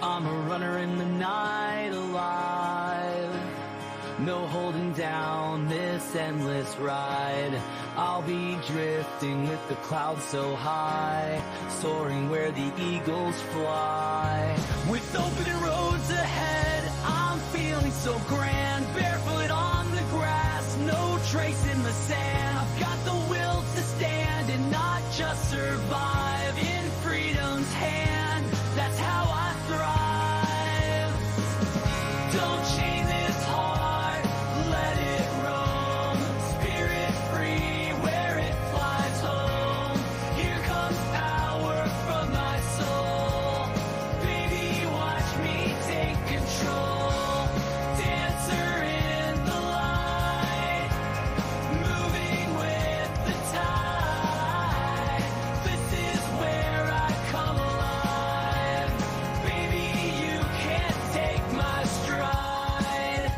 I'm a runner in the night alive. No holding down this endless ride. I'll be drifting with the clouds so high, soaring where the eagles fly. With open roads ahead, I'm feeling so grand. Barefoot on the grass, no trace in the sand. I've got the will to stand and not just survive. In freedom's hand, that's how I thrive. Don't chain this heart, let it roam. Spirit free where it flies home. Here comes power from my soul. Baby, watch me take control. Dancer in the light, moving with the tide. This is where I come alive. Baby, you can't take my stride.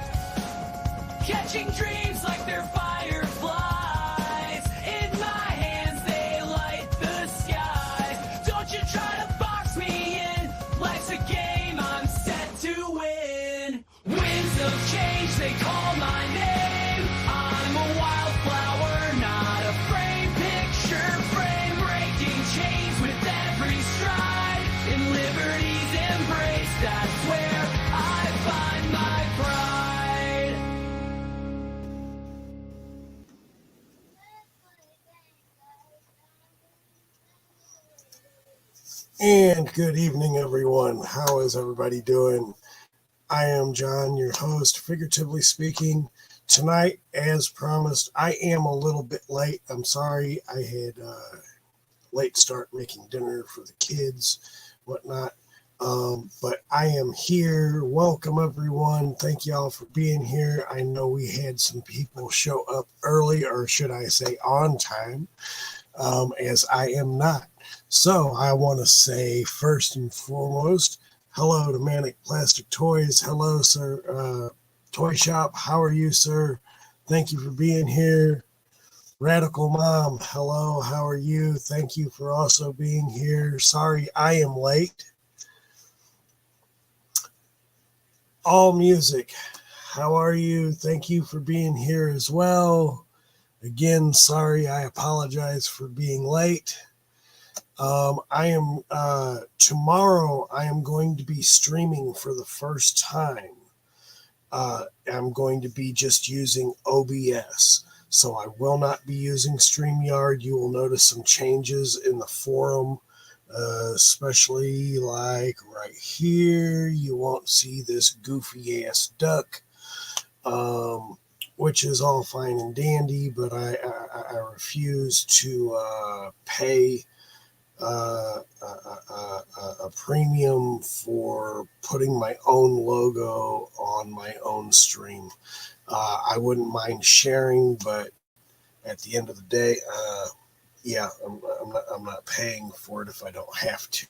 Catching dreams like they're fireflies. In my hands they light the skies. Don't you try to box me in. Life's a game, I'm set to win. Winds of change, they call my name. I'm a wildflower, not a frame picture frame. Breaking chains with every stride. In liberty's embrace, that's where I find my pride. And good evening, everyone. How is everybody doing? I am John, your host, figuratively speaking. Tonight, as promised, I am a little bit late. I'm sorry. I had a late start making dinner for the kids, whatnot. But I am here. Welcome, everyone. Thank y'all for being here. I know we had some people show up early, or should I say on time, as I am not. So I want to say first and foremost, hello to Manic Plastic Toys. Hello, sir. Toy Shop. How are you, sir? Thank you for being here. Radical Mom. Hello. How are you? Thank you for also being here. Sorry I am late. All Music. How are you? Thank you for being here as well. Again, sorry. I apologize for being late. Tomorrow I am going to be streaming for the first time. I'm going to be just using OBS. So I will not be using StreamYard. You will notice some changes in the forum, especially like right here. You won't see this goofy ass duck, which is all fine and dandy, but I refuse to pay a premium for putting my own logo on my own stream. I wouldn't mind sharing, but at the end of the day, I'm not paying for it if I don't have to.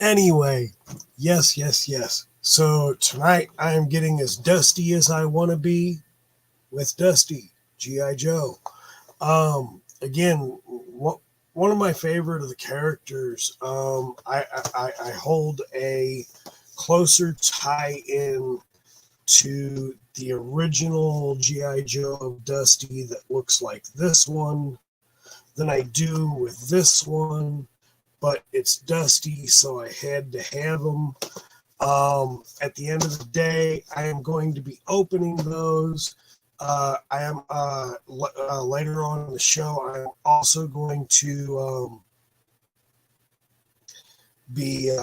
Anyway, yes. So tonight I am getting as dusty as I want to be with Dusty. G.I. Joe. Again, one of my favorite of the characters. I hold a closer tie-in to the original G.I. Joe of Dusty that looks like this one than I do with this one, but it's Dusty, so I had to have him. At the end of the day, I am going to be opening those. I am later on in the show, I'm also going to be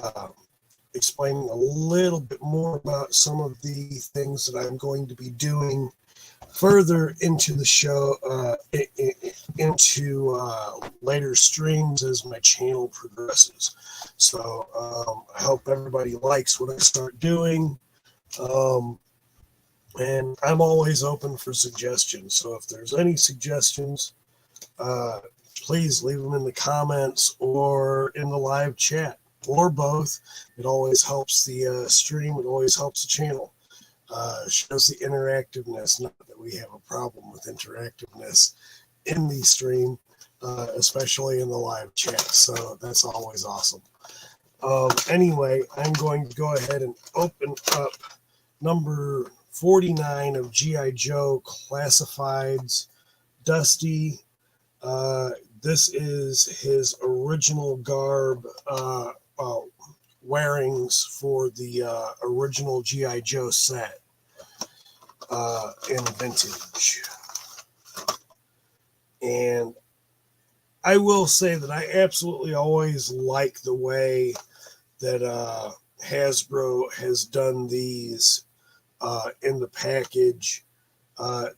explaining a little bit more about some of the things that I'm going to be doing further into the show, into later streams as my channel progresses. So I hope everybody likes what I start doing. And I'm always open for suggestions. So if there's any suggestions, please leave them in the comments or in the live chat, or both. It always helps the stream. It always helps the channel. Shows the interactiveness. Not that we have a problem with interactiveness. in the stream, especially in the live chat. So that's always awesome. Anyway, I'm going to go ahead and open up number 49 of G.I. Joe Classifieds, Dusty. This is his original garb wearings for the original G.I. Joe set in vintage. And I will say that I absolutely always like the way that Hasbro has done these in the package.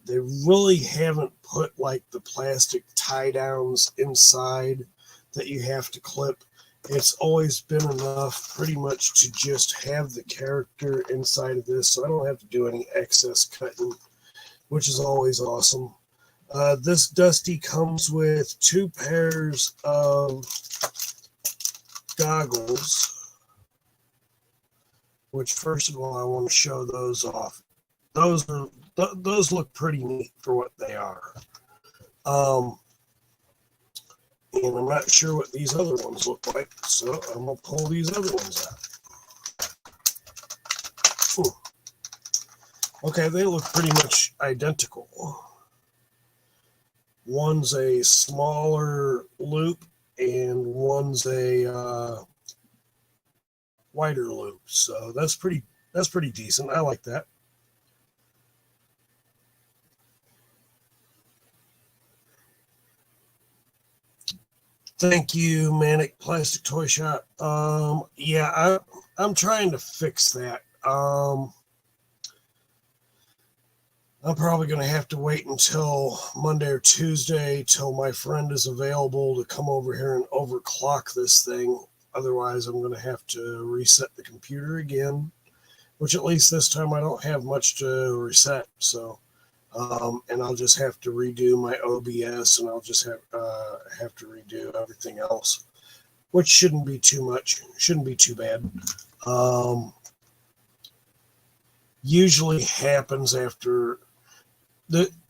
They really haven't put like the plastic tie downs inside that you have to clip. It's always been enough pretty much to just have the character inside of this, so I don't have to do any excess cutting, which is always awesome. This Dusty comes with 2 pairs of goggles, which first of all I want to show those off. Those look pretty neat for what they are. And I'm not sure what these other ones look like, so I'm gonna pull these other ones out. Ooh. Okay, they look pretty much identical. One's a smaller loop and one's a wider loop, so that's pretty decent. I like that. Thank you, Manic Plastic Toy Shop. Yeah, I'm trying to fix that. I'm probably going to have to wait until Monday or Tuesday till my friend is available to come over here and overclock this thing. Otherwise, I'm going to have to reset the computer again, which at least this time I don't have much to reset. So, and I'll just have to redo my OBS, and I'll just have to redo everything else, which shouldn't be too much. Shouldn't be too bad. Usually happens after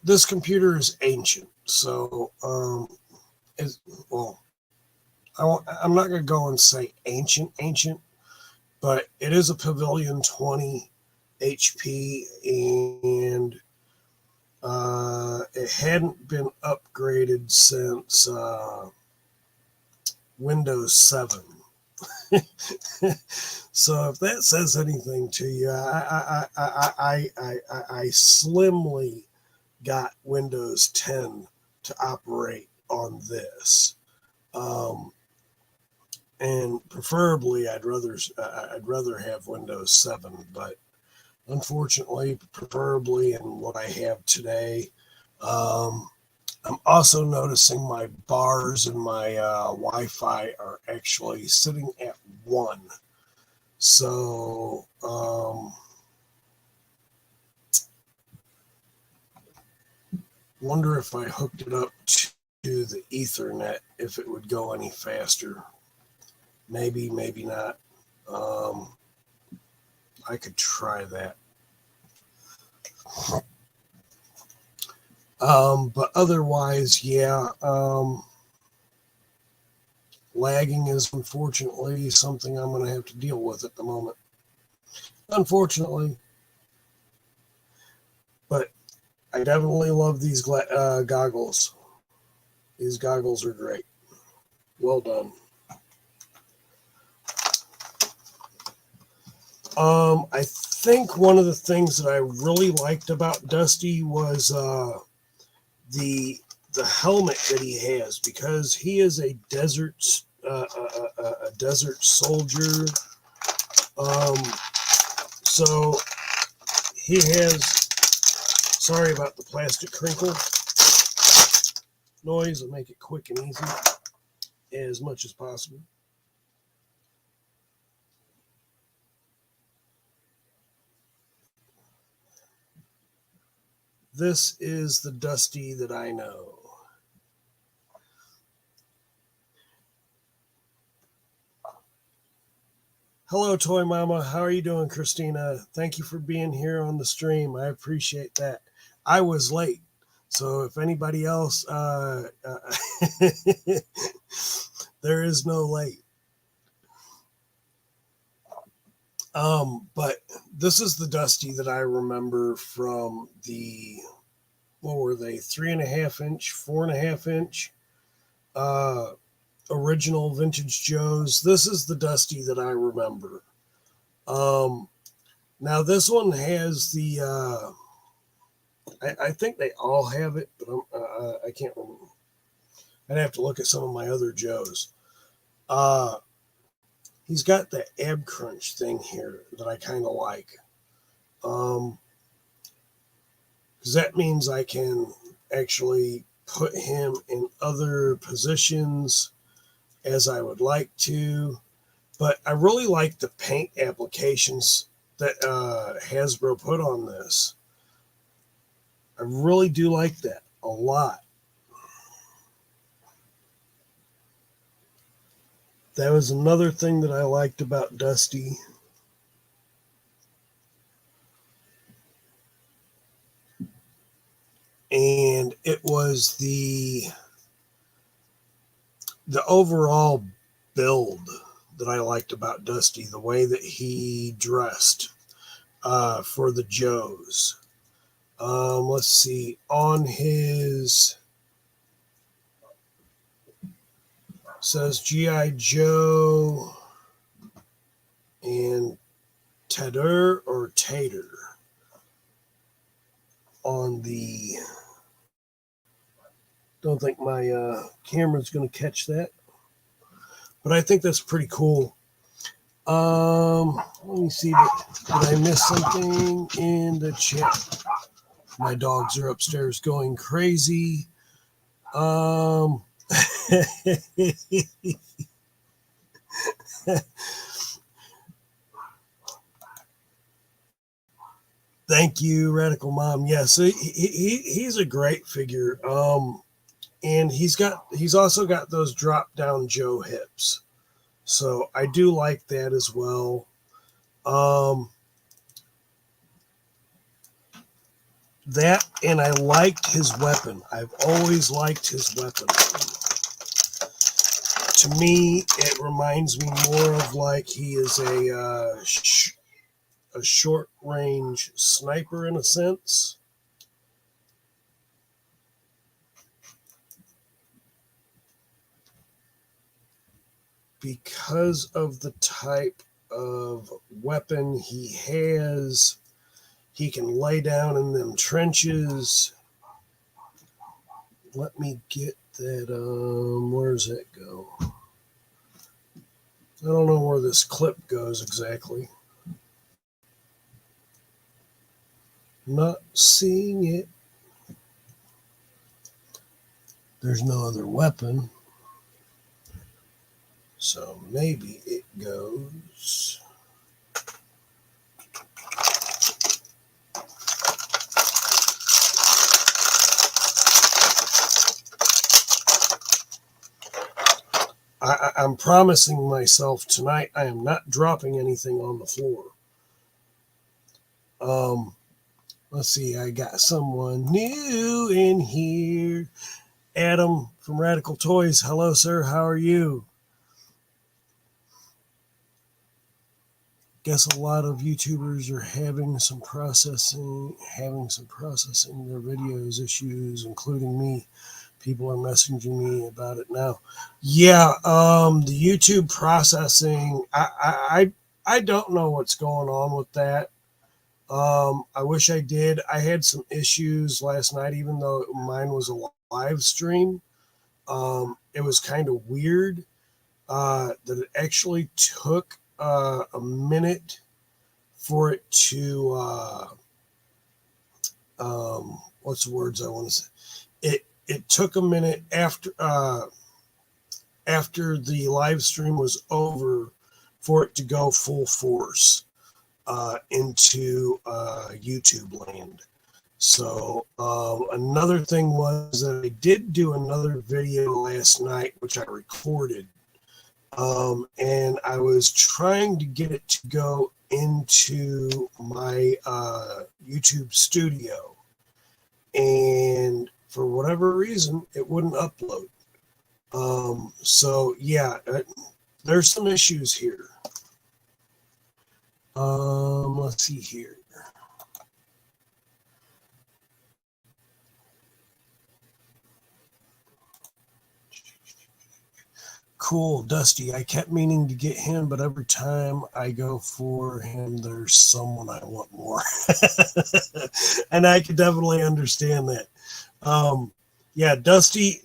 this computer is ancient, so I'm not going to go and say ancient, but it is a Pavilion 20 HP, and it hadn't been upgraded since Windows 7. So if that says anything to you, I slimly got Windows 10 to operate on this, and preferably I'd rather have Windows 7, but unfortunately, preferably in what I have today. I'm also noticing my bars and my Wi-Fi are actually sitting at 1. So wonder if I hooked it up to the Ethernet, if it would go any faster. Maybe, maybe not. I could try that. But otherwise, yeah, lagging is unfortunately something I'm going to have to deal with at the moment. Unfortunately. But I definitely love these goggles. These goggles are great. Well done. I think one of the things that I really liked about Dusty was the helmet that he has, because he is a desert soldier. So he has. Sorry about the plastic crinkle noise. I'll make it quick and easy as much as possible. This is the Dusty that I know. Hello, Toy Mama. How are you doing, Christina? Thank you for being here on the stream. I appreciate that. I was late, So if anybody else, there is no late. But this is the Dusty that I remember from the, what were they, 3.5 inch, 4.5 inch, original Vintage Joes. This is the Dusty that I remember. Now this one has the, I think they all have it, but I can't remember. I'd have to look at some of my other Joes. He's got the ab crunch thing here that I kind of like. Because that means I can actually put him in other positions as I would like to. But I really like the paint applications that Hasbro put on this. I really do like that a lot. That was another thing that I liked about Dusty. And it was the overall build that I liked about Dusty, the way that he dressed for the Joes. Let's see, on his, says G.I. Joe and Tater or Tater on the, don't think my camera's going to catch that, but I think that's pretty cool. Let me see, did I miss something in the chat? My dogs are upstairs going crazy. Thank you, Radical Mom. Yes, he's a great figure. And he's also got those drop down Joe hips. So I do like that as well. That, and I liked his weapon. I've always liked his weapon. To me, it reminds me more of like he is a short range sniper in a sense. Because of the type of weapon he has, he can lay down in them trenches. Let me get that, where's that go? I don't know where this clip goes exactly. Not seeing it. There's no other weapon. So maybe it goes. I'm promising myself tonight I am not dropping anything on the floor. Let's see, I got someone new in here. Adam from Radical Toys. Hello, sir. How are you? Guess a lot of YouTubers are having some processing their videos issues, including me. People are messaging me about it now. Yeah, the YouTube processing, I don't know what's going on with that. I wish I did. I had some issues last night, even though mine was a live stream. It was kind of weird that it actually took a minute for it to what's the words I want to say? It took a minute after the live stream was over for it to go full force into YouTube land. So another thing was that I did do another video last night, which I recorded. And I was trying to get it to go into my YouTube studio. And for whatever reason, it wouldn't upload. So yeah, there's some issues here. Let's see here. Cool, Dusty. I kept meaning to get him, but every time I go for him, there's someone I want more. And I can definitely understand that. Yeah, Dusty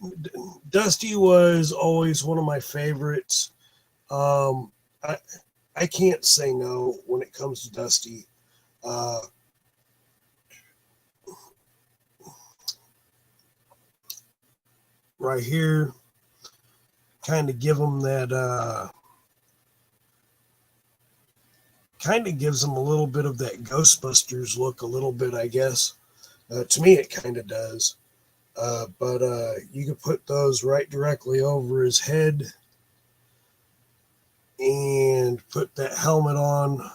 was always one of my favorites. I can't say no when it comes to Dusty. Right here, kind of give him that, kind of gives him a little bit of that Ghostbusters look, a little bit, I guess. To me, it kind of does. But you can put those right directly over his head and put that helmet on.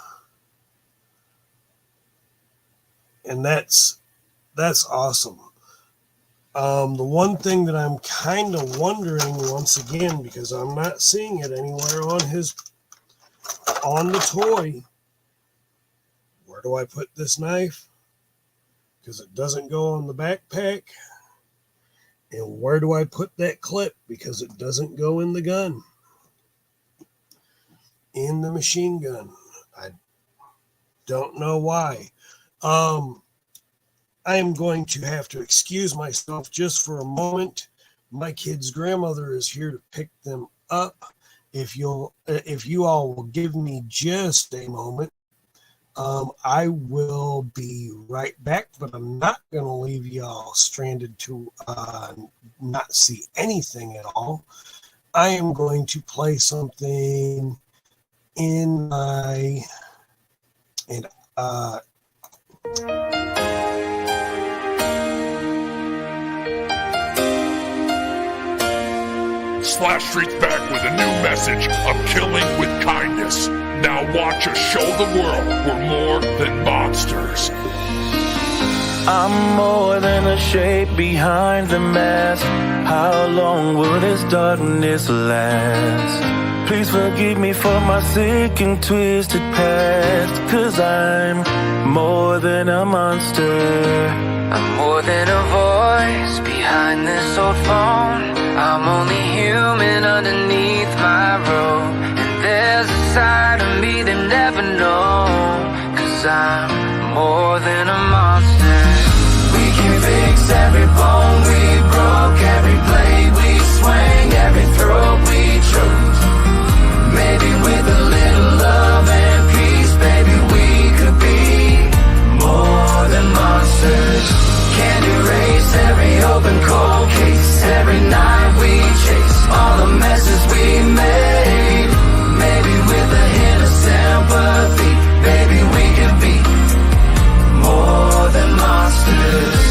And that's awesome. The one thing that I'm kind of wondering once again, because I'm not seeing it anywhere on the toy, where do I put this knife? Because it doesn't go on the backpack. And where do I put that clip? Because it doesn't go in the gun. In the machine gun. I don't know why. I am going to have to excuse myself just for a moment. My kid's grandmother is here to pick them up. If you all will give me just a moment, I will be right back, but I'm not going to leave y'all stranded to not see anything at all. I am going to play something in my Slash Street's back with a new message of killing with kindness. Now watch us show the world we're more than monsters. I'm more than a shape behind the mask. How long will this darkness last? Please forgive me for my sick and twisted past, 'cause I'm more than a monster. I'm more than a voice behind this old phone. I'm only human underneath my robe. And there's a side of me they never know, 'cause I'm more than a monster. We can fix every bone we broke, every blade we swing, every throat we choked. Maybe with a little love and peace, baby, we could be more than monsters. Can't erase every open cold case, every night we chase all the messes we made. Maybe with a hint of sympathy, baby, we could be more than monsters.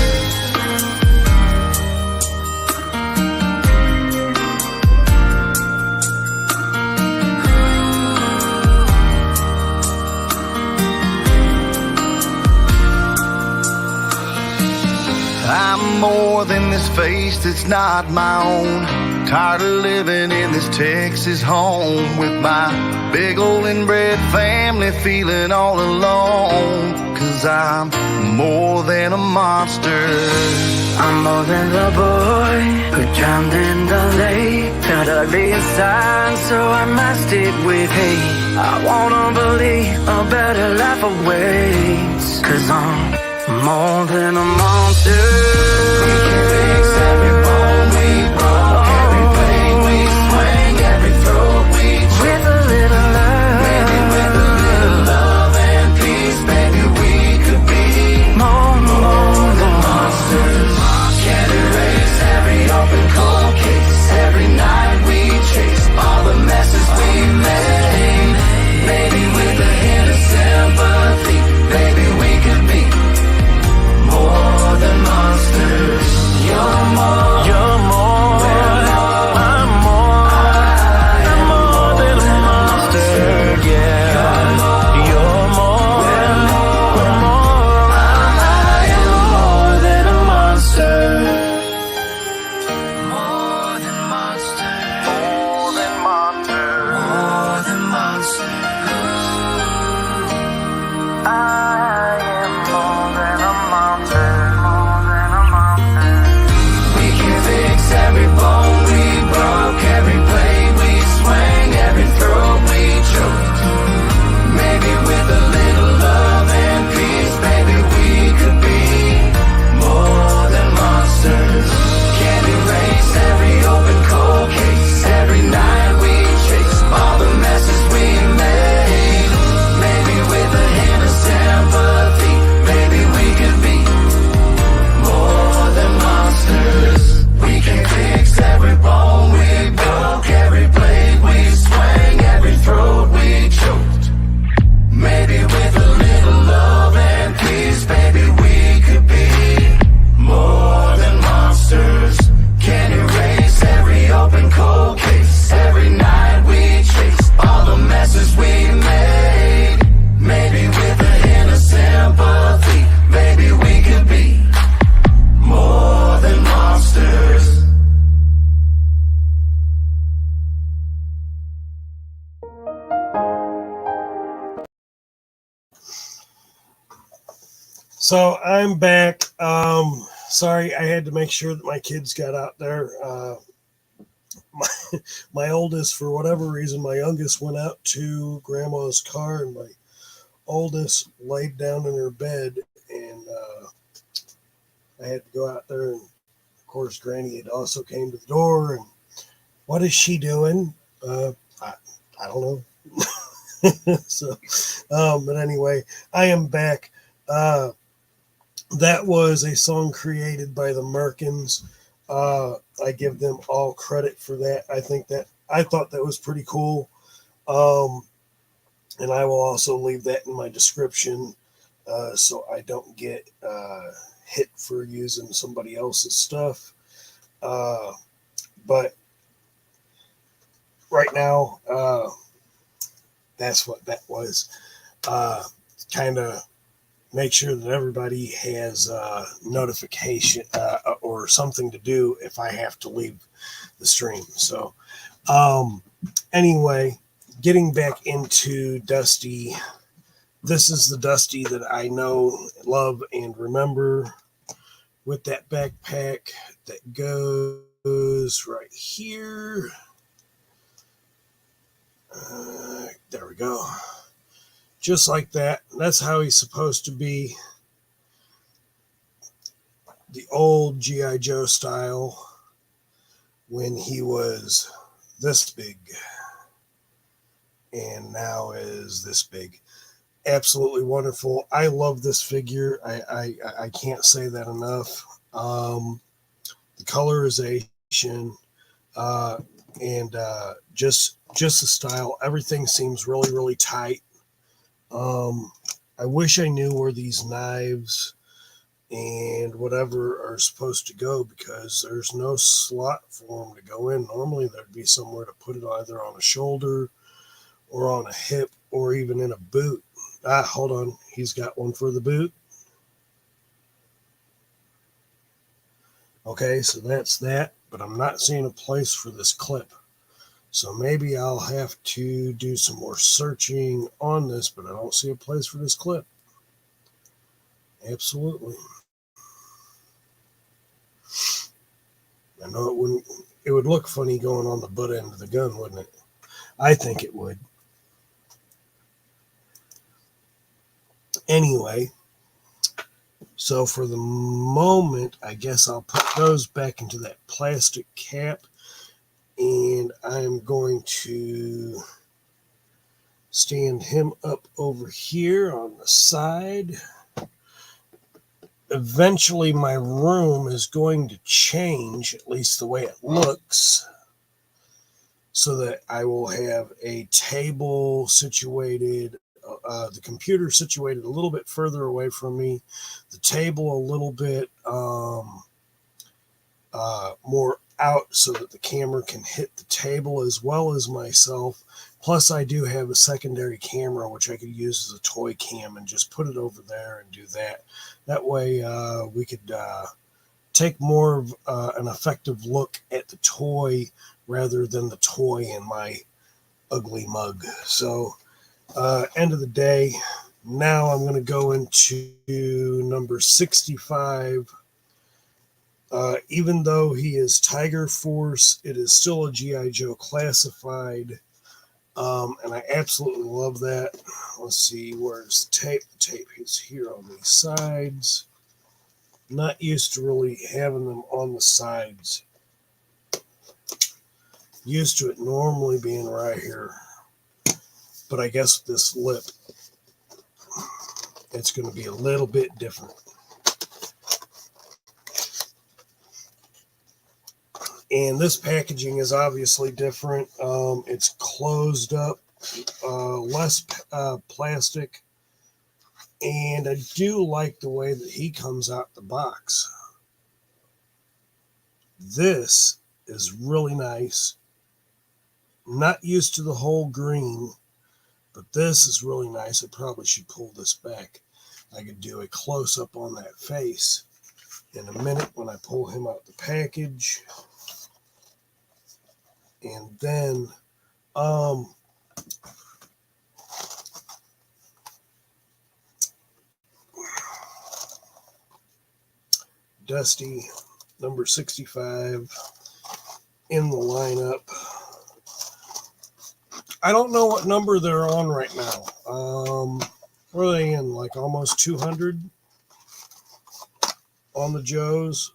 I'm more than this face that's not my own. Tired of living in this Texas home with my big old inbred family feeling all alone. 'Cause I'm more than a monster. I'm more than the boy who drowned in the lake. Felt ugly inside, so I masked it with hate. I wanna believe a better life awaits, 'cause I'm more than a monster. We can fix every bone we broke, every blade we swing, every throat we choke. With a little love, maybe with a little love and peace, baby, we could be more than monsters. Can't erase every open cold case, every night we chase all the messes we made. Maybe with a hint of sympathy, baby, we could be more than monsters. So I'm back. Sorry, I had to make sure that my kids got out there. My oldest, for whatever reason, my youngest went out to grandma's car, and my oldest laid down in her bed, and I had to go out there. And of course, Granny had also came to the door. And what is she doing? I don't know. So, but anyway, I am back. That was a song created by the Merkins. I give them all credit for that. I thought that was pretty cool. And I will also leave that in my description, so I don't get hit for using somebody else's stuff. But right now, that's what that was. Kind of make sure that everybody has notification or something to do if I have to leave the stream. So anyway, getting back into Dusty. This is the Dusty that I know, love, and remember, with that backpack that goes right here. There we go. Just like that. That's how he's supposed to be. The old G.I. Joe style when he was this big and now is this big. Absolutely wonderful. I love this figure. I can't say that enough. The colorization and just the style. Everything seems really, really tight. I wish I knew where these knives and whatever are supposed to go, because there's no slot for them to go in. Normally there'd be somewhere to put it, either on a shoulder or on a hip or even in a boot. Hold on. He's got one for the boot. Okay, so that's that, but I'm not seeing a place for this clip. So maybe I'll have to do some more searching on this, but I don't see a place for this clip. Absolutely. I know it would look funny going on the butt end of the gun, wouldn't it? I think it would. Anyway, so for the moment, I guess I'll put those back into that plastic cap, and I'm going to stand him up over here on the side. Eventually, my room is going to change, at least the way it looks, so that I will have a table situated, the computer situated a little bit further away from me, the table a little bit more out so that the camera can hit the table as well as myself. Plus, I do have a secondary camera, which I could use as a toy cam and just put it over there and do that. That way, we could take more of an effective look at the toy rather than the toy in my ugly mug. So, end of the day, now I'm going to go into number 65. Even though he is Tiger Force, it is still a G.I. Joe classified. And I absolutely love that. Let's see, where's the tape? The tape is here on these sides. Not used to really having them on the sides. Used to it normally being right here. But I guess with this lip, it's going to be a little bit different. And this packaging is obviously different. It's closed up, less plastic. And I do like the way that he comes out the box. This is really nice. Not used to the whole green, but this is really nice. I probably should pull this back. I could do a close-up on that face in a minute when I pull him out the package. And then Dusty, number 65, in the lineup. I don't know what number they're on right now. What are they in? Like almost 200 on the Joes?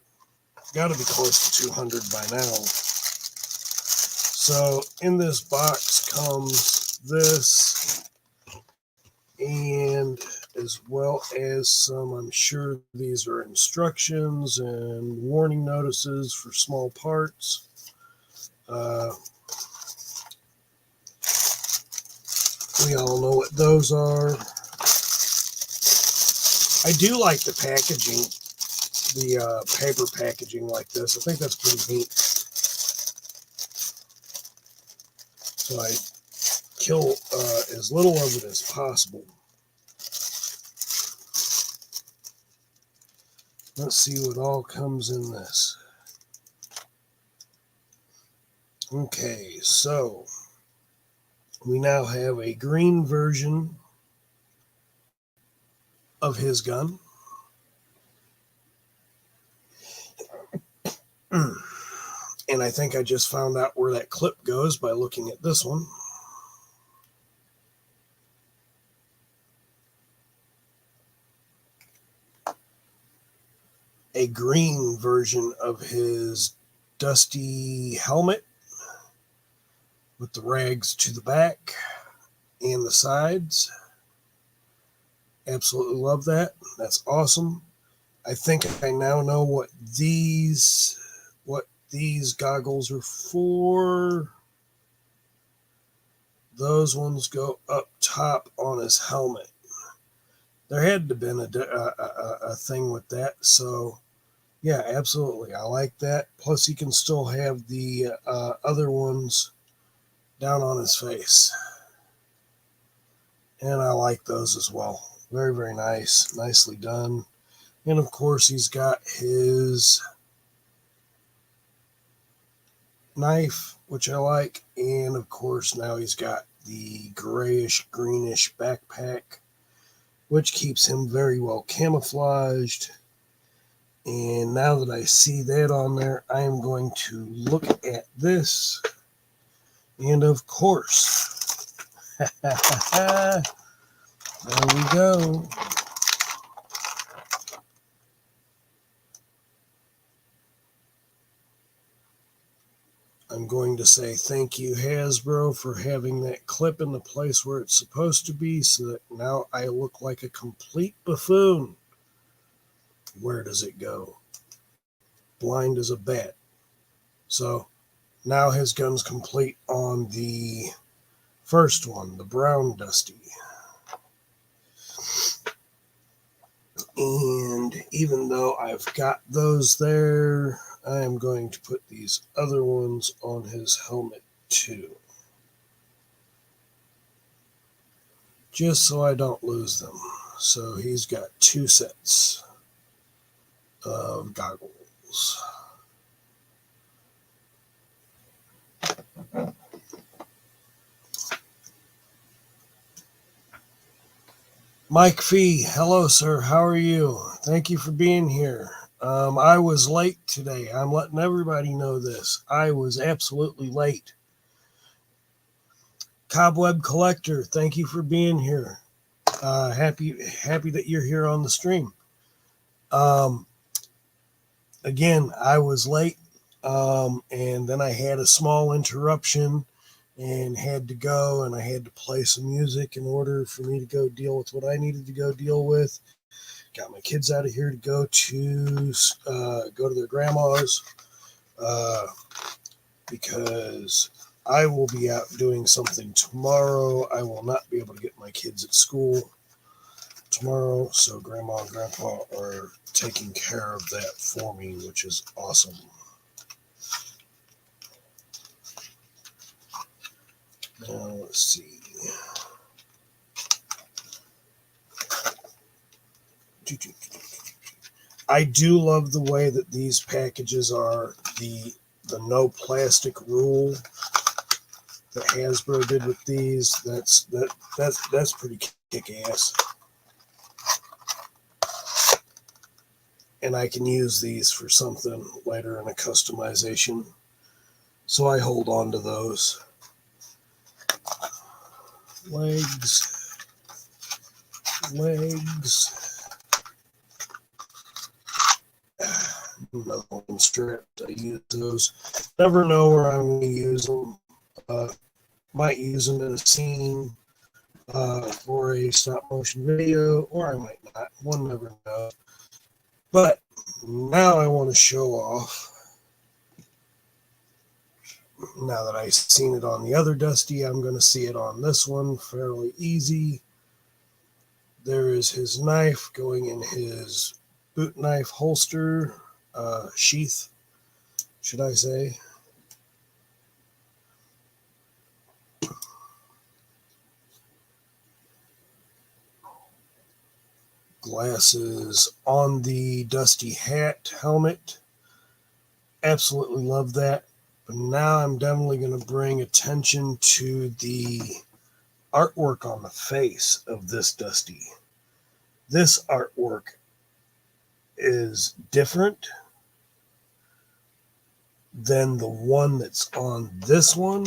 Got to be close to 200 by now. So in this box comes this, and as well as some, I'm sure these are instructions and warning notices for small parts. We all know what those are. I do like the packaging, the paper packaging like this. I think that's pretty neat. So I kill as little of it as possible. Let's see what all comes in this. Okay, so we now have a green version of his gun. And I think I just found out where that clip goes by looking at this one. A green version of his Dusty helmet with the rags to the back and the sides. Absolutely love that. That's awesome. I think I now know what these goggles are for. Those ones go up top on his helmet. There had to have been a thing with that. So yeah, absolutely. I like that. Plus he can still have the other ones down on his face. And I like those as well. Very, very nice. Nicely done. And of course he's got his knife, which I like. And of course now he's got the grayish, greenish backpack, which keeps him very well camouflaged. And now that I see that on there, I am going to look at this. And of course, there we go. I'm going to say thank you, Hasbro, for having that clip in the place where it's supposed to be so that now I look like a complete buffoon. Where does it go? Blind as a bat. So now his gun's complete on the first one, the brown Dusty. And even though I've got those there, I am going to put these other ones on his helmet too. Just so I don't lose them. So he's got two sets of goggles. Mike Fee, hello sir, how are you? Thank you for being here. I was late today. I'm letting everybody know this. I was absolutely late. Cobweb Collector, thank you for being here. Happy that you're here on the stream. Again, I was late, and then I had a small interruption and had to go, and I had to play some music in order for me to go deal with what I needed to go deal with. Got my kids out of here to go to their grandma's because I will be out doing something tomorrow. I will not be able to get my kids at school tomorrow, so Grandma and Grandpa are taking care of that for me, which is awesome. Now, let's see. I do love the way that these packages are, the no plastic rule that Hasbro did with these. That's pretty kick-ass. and I can use these for something later in a customization. So I hold on to those. Legs. Another one stripped. I use those. Never know where I'm going to use them. Might use them in a scene for a stop motion video, or I might not. One never knows. But now I want to show off. Now that I've seen it on the other Dusty, I'm going to see it on this one fairly easy. There is his knife going in his boot knife holster, sheath, should I say. Glasses on the Dusty hat helmet. Absolutely love that. But now I'm definitely going to bring attention to the artwork on the face of this Dusty. This artwork is different than the one that's on this one.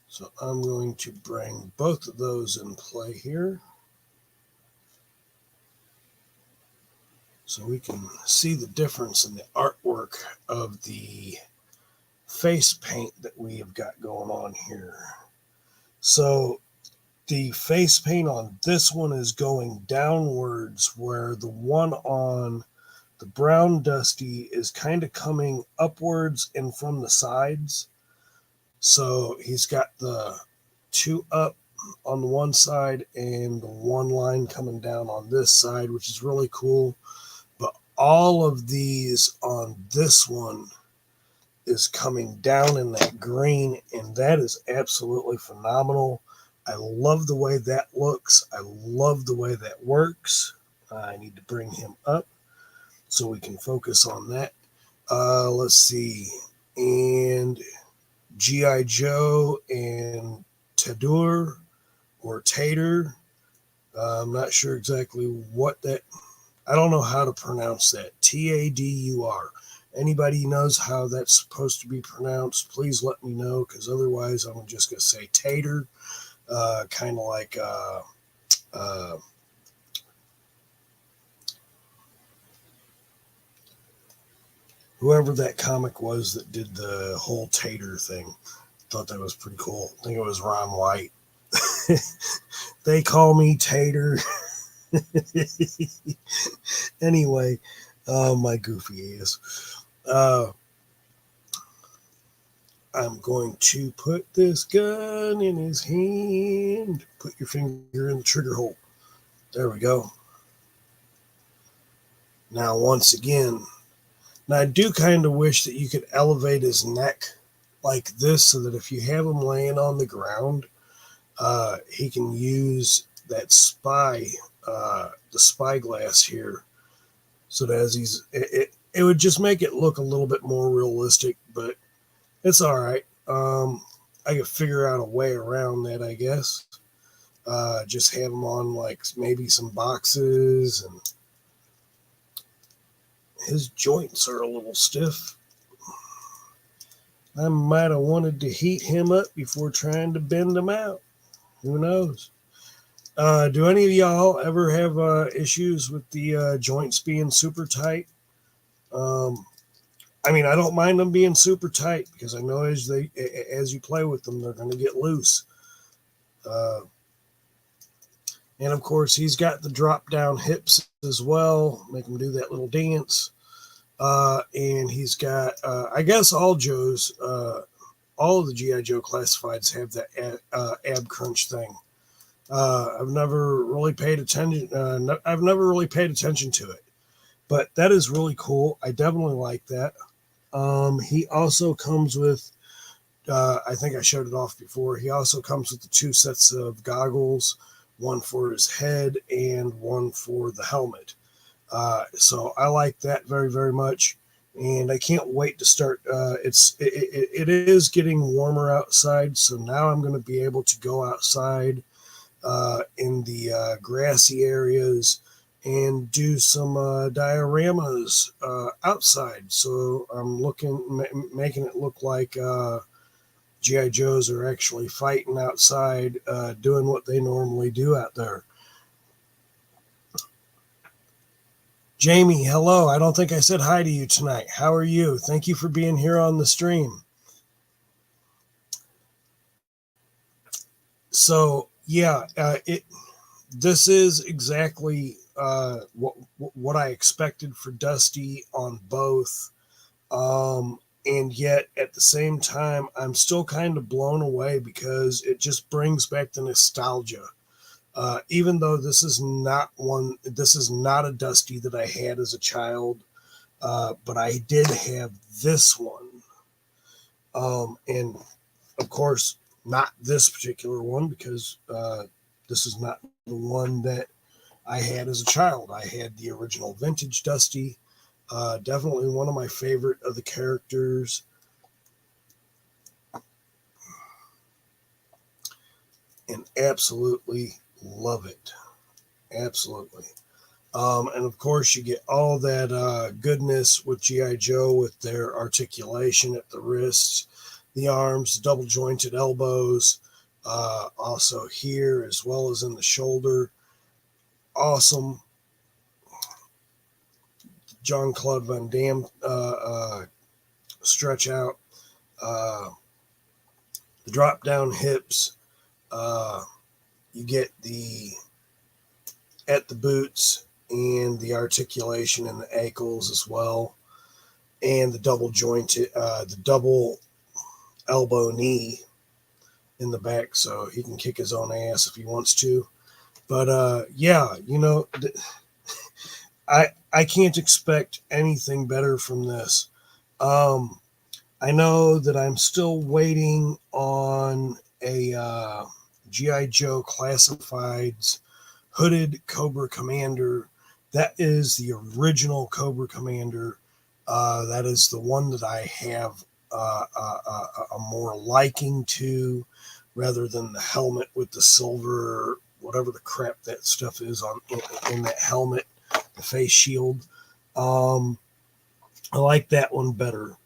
So I'm going to bring both of those in play here, so we can see the difference in the artwork of the face paint that we have got going on here. So the face paint on this one is going downwards, where the one on the brown Dusty is kind of coming upwards and from the sides. So he's got the two up on the one side and the one line coming down on this side, which is really cool. But all of these on this one is coming down in that green, and that is absolutely phenomenal. I love the way that looks. I love the way that works. I need to bring him up so we can focus on that. Let's see. And G.I. Joe and Tadur or Tater. I'm not sure exactly what that, I don't know how to pronounce that. Tadur. Anybody knows how that's supposed to be pronounced, please let me know, because otherwise I'm just going to say Tater. Kind of like whoever that comic was that did the whole Tater thing. Thought that was pretty cool. I think it was Ron White. They call me Tater. Anyway, my goofy ass. I'm going to put this gun in his hand. Put your finger in the trigger hole. There we go. Now, once again, now I do kind of wish that you could elevate his neck like this, so that if you have him laying on the ground, he can use that the spyglass here, so that as he's, it would just make it look a little bit more realistic, but it's all right. I could figure out a way around that, I guess. Just have him on like maybe some boxes, and his joints are a little stiff. I might have wanted to heat him up before trying to bend him out. Who knows? Do any of y'all ever have issues with the joints being super tight? I mean, I don't mind them being super tight, because I know as you play with them, they're going to get loose. And of course, he's got the drop down hips as well, make him do that little dance. And he's got, I guess all Joes, all of the G.I. Joe classifieds have that ab crunch thing. I've never really paid attention. I've never really paid attention to it, but that is really cool. I definitely like that. He also comes with, I think I showed it off before. He also comes with the two sets of goggles, one for his head and one for the helmet. So I like that very, very much. And I can't wait to start. It is getting warmer outside, so now I'm going to be able to go outside in the grassy areas and do some dioramas outside. So I'm making it look like G.I. Joes are actually fighting outside, doing what they normally do out there. Jamie, hello. I don't think I said hi to you tonight. How are you? Thank you for being here on the stream. So, yeah, this is exactly what I expected for Dusty on both. And yet at the same time, I'm still kind of blown away because it just brings back the nostalgia. Even though this is not a Dusty that I had as a child, but I did have this one. And of course, not this particular one because this is not the one that I had as a child. I had the original vintage Dusty. Definitely one of my favorite of the characters. And absolutely love it. Absolutely. And of course, you get all that goodness with G.I. Joe with their articulation at the wrists, the arms, double jointed elbows, also here as well as in the shoulder. Awesome. Jean-Claude Van Damme stretch out, the drop down hips. You get the at the boots and the articulation in the ankles as well, and the double jointed, the double elbow knee in the back, so he can kick his own ass if he wants to. But yeah, you know, I can't expect anything better from this. I know that I'm still waiting on a G.I. Joe Classifieds hooded Cobra Commander. That is the original Cobra Commander. That is the one that I have a more liking to, rather than the helmet with the silver, whatever the crap that stuff is on in that helmet, the face shield. I like that one better.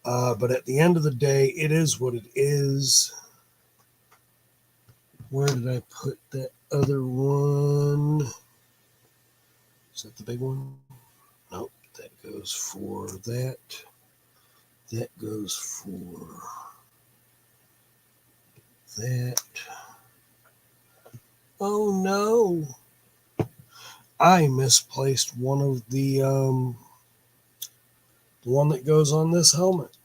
But at the end of the day, it is what it is. Where did I put that other one? Is that the big one? Nope, that goes for that. That goes for that. Oh no. I misplaced one of the one that goes on this helmet.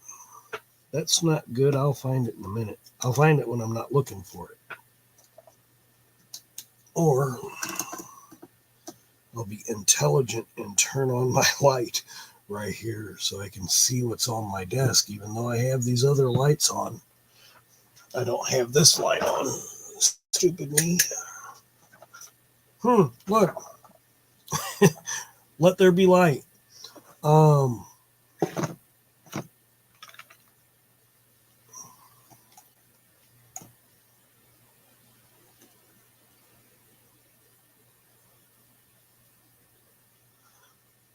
That's not good. I'll find it in a minute. I'll find it when I'm not looking for it. Or I'll be intelligent and turn on my light right here so I can see what's on my desk, even though I have these other lights on. I don't have this light on. Stupid me. Look. Let there be light.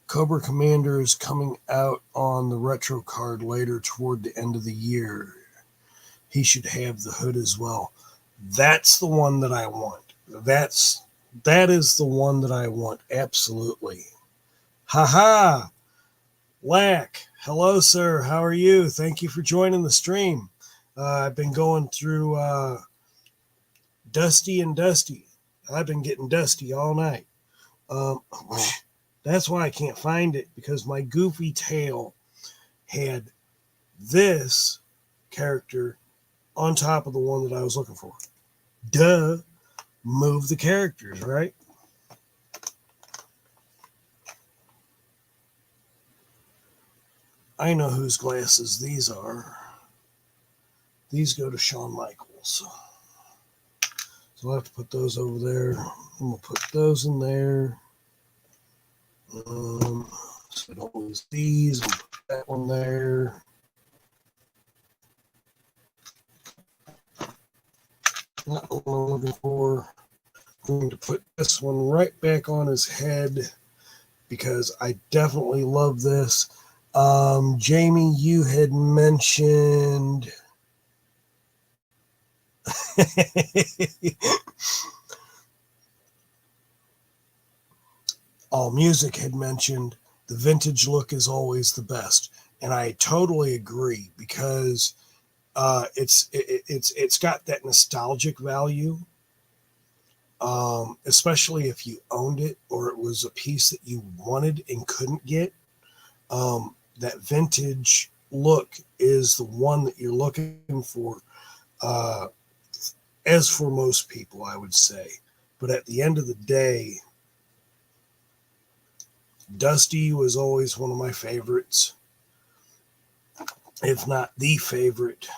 Cobra Commander is coming out on the retro card later toward the end of the year. He should have the hood as well. That's the one that I want. That is the one that I want. Absolutely. Haha. Lack. Hello, sir. How are you? Thank you for joining the stream. I've been going through Dusty and Dusty. I've been getting Dusty all night. That's why I can't find it, because my goofy tail had this character on top of the one that I was looking for. Duh. Move the characters, right? I know whose glasses these are. These go to Shawn Michaels. So I'll have to put those over there. I'm going to put those in there. So I don't lose these. I'll put that one there. Not what I'm looking for. going to put this one right back on his head because I definitely love this. Jamie, you had mentioned All Music had mentioned the vintage look is always the best, and I totally agree because it's got that nostalgic value, especially if you owned it or it was a piece that you wanted and couldn't get. That vintage look is the one that you're looking for, as for most people, I would say. But at the end of the day, Dusty was always one of my favorites, if not the favorite.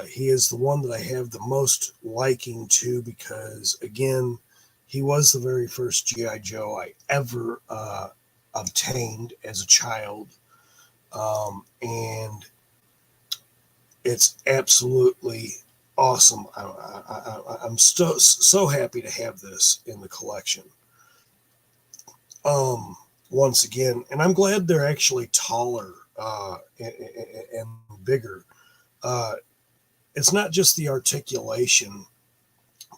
He is the one that I have the most liking to because, again, he was the very first G.I. Joe I ever obtained as a child. And it's absolutely awesome. I'm so happy to have this in the collection. Once again, and I'm glad they're actually taller and bigger. It's not just the articulation,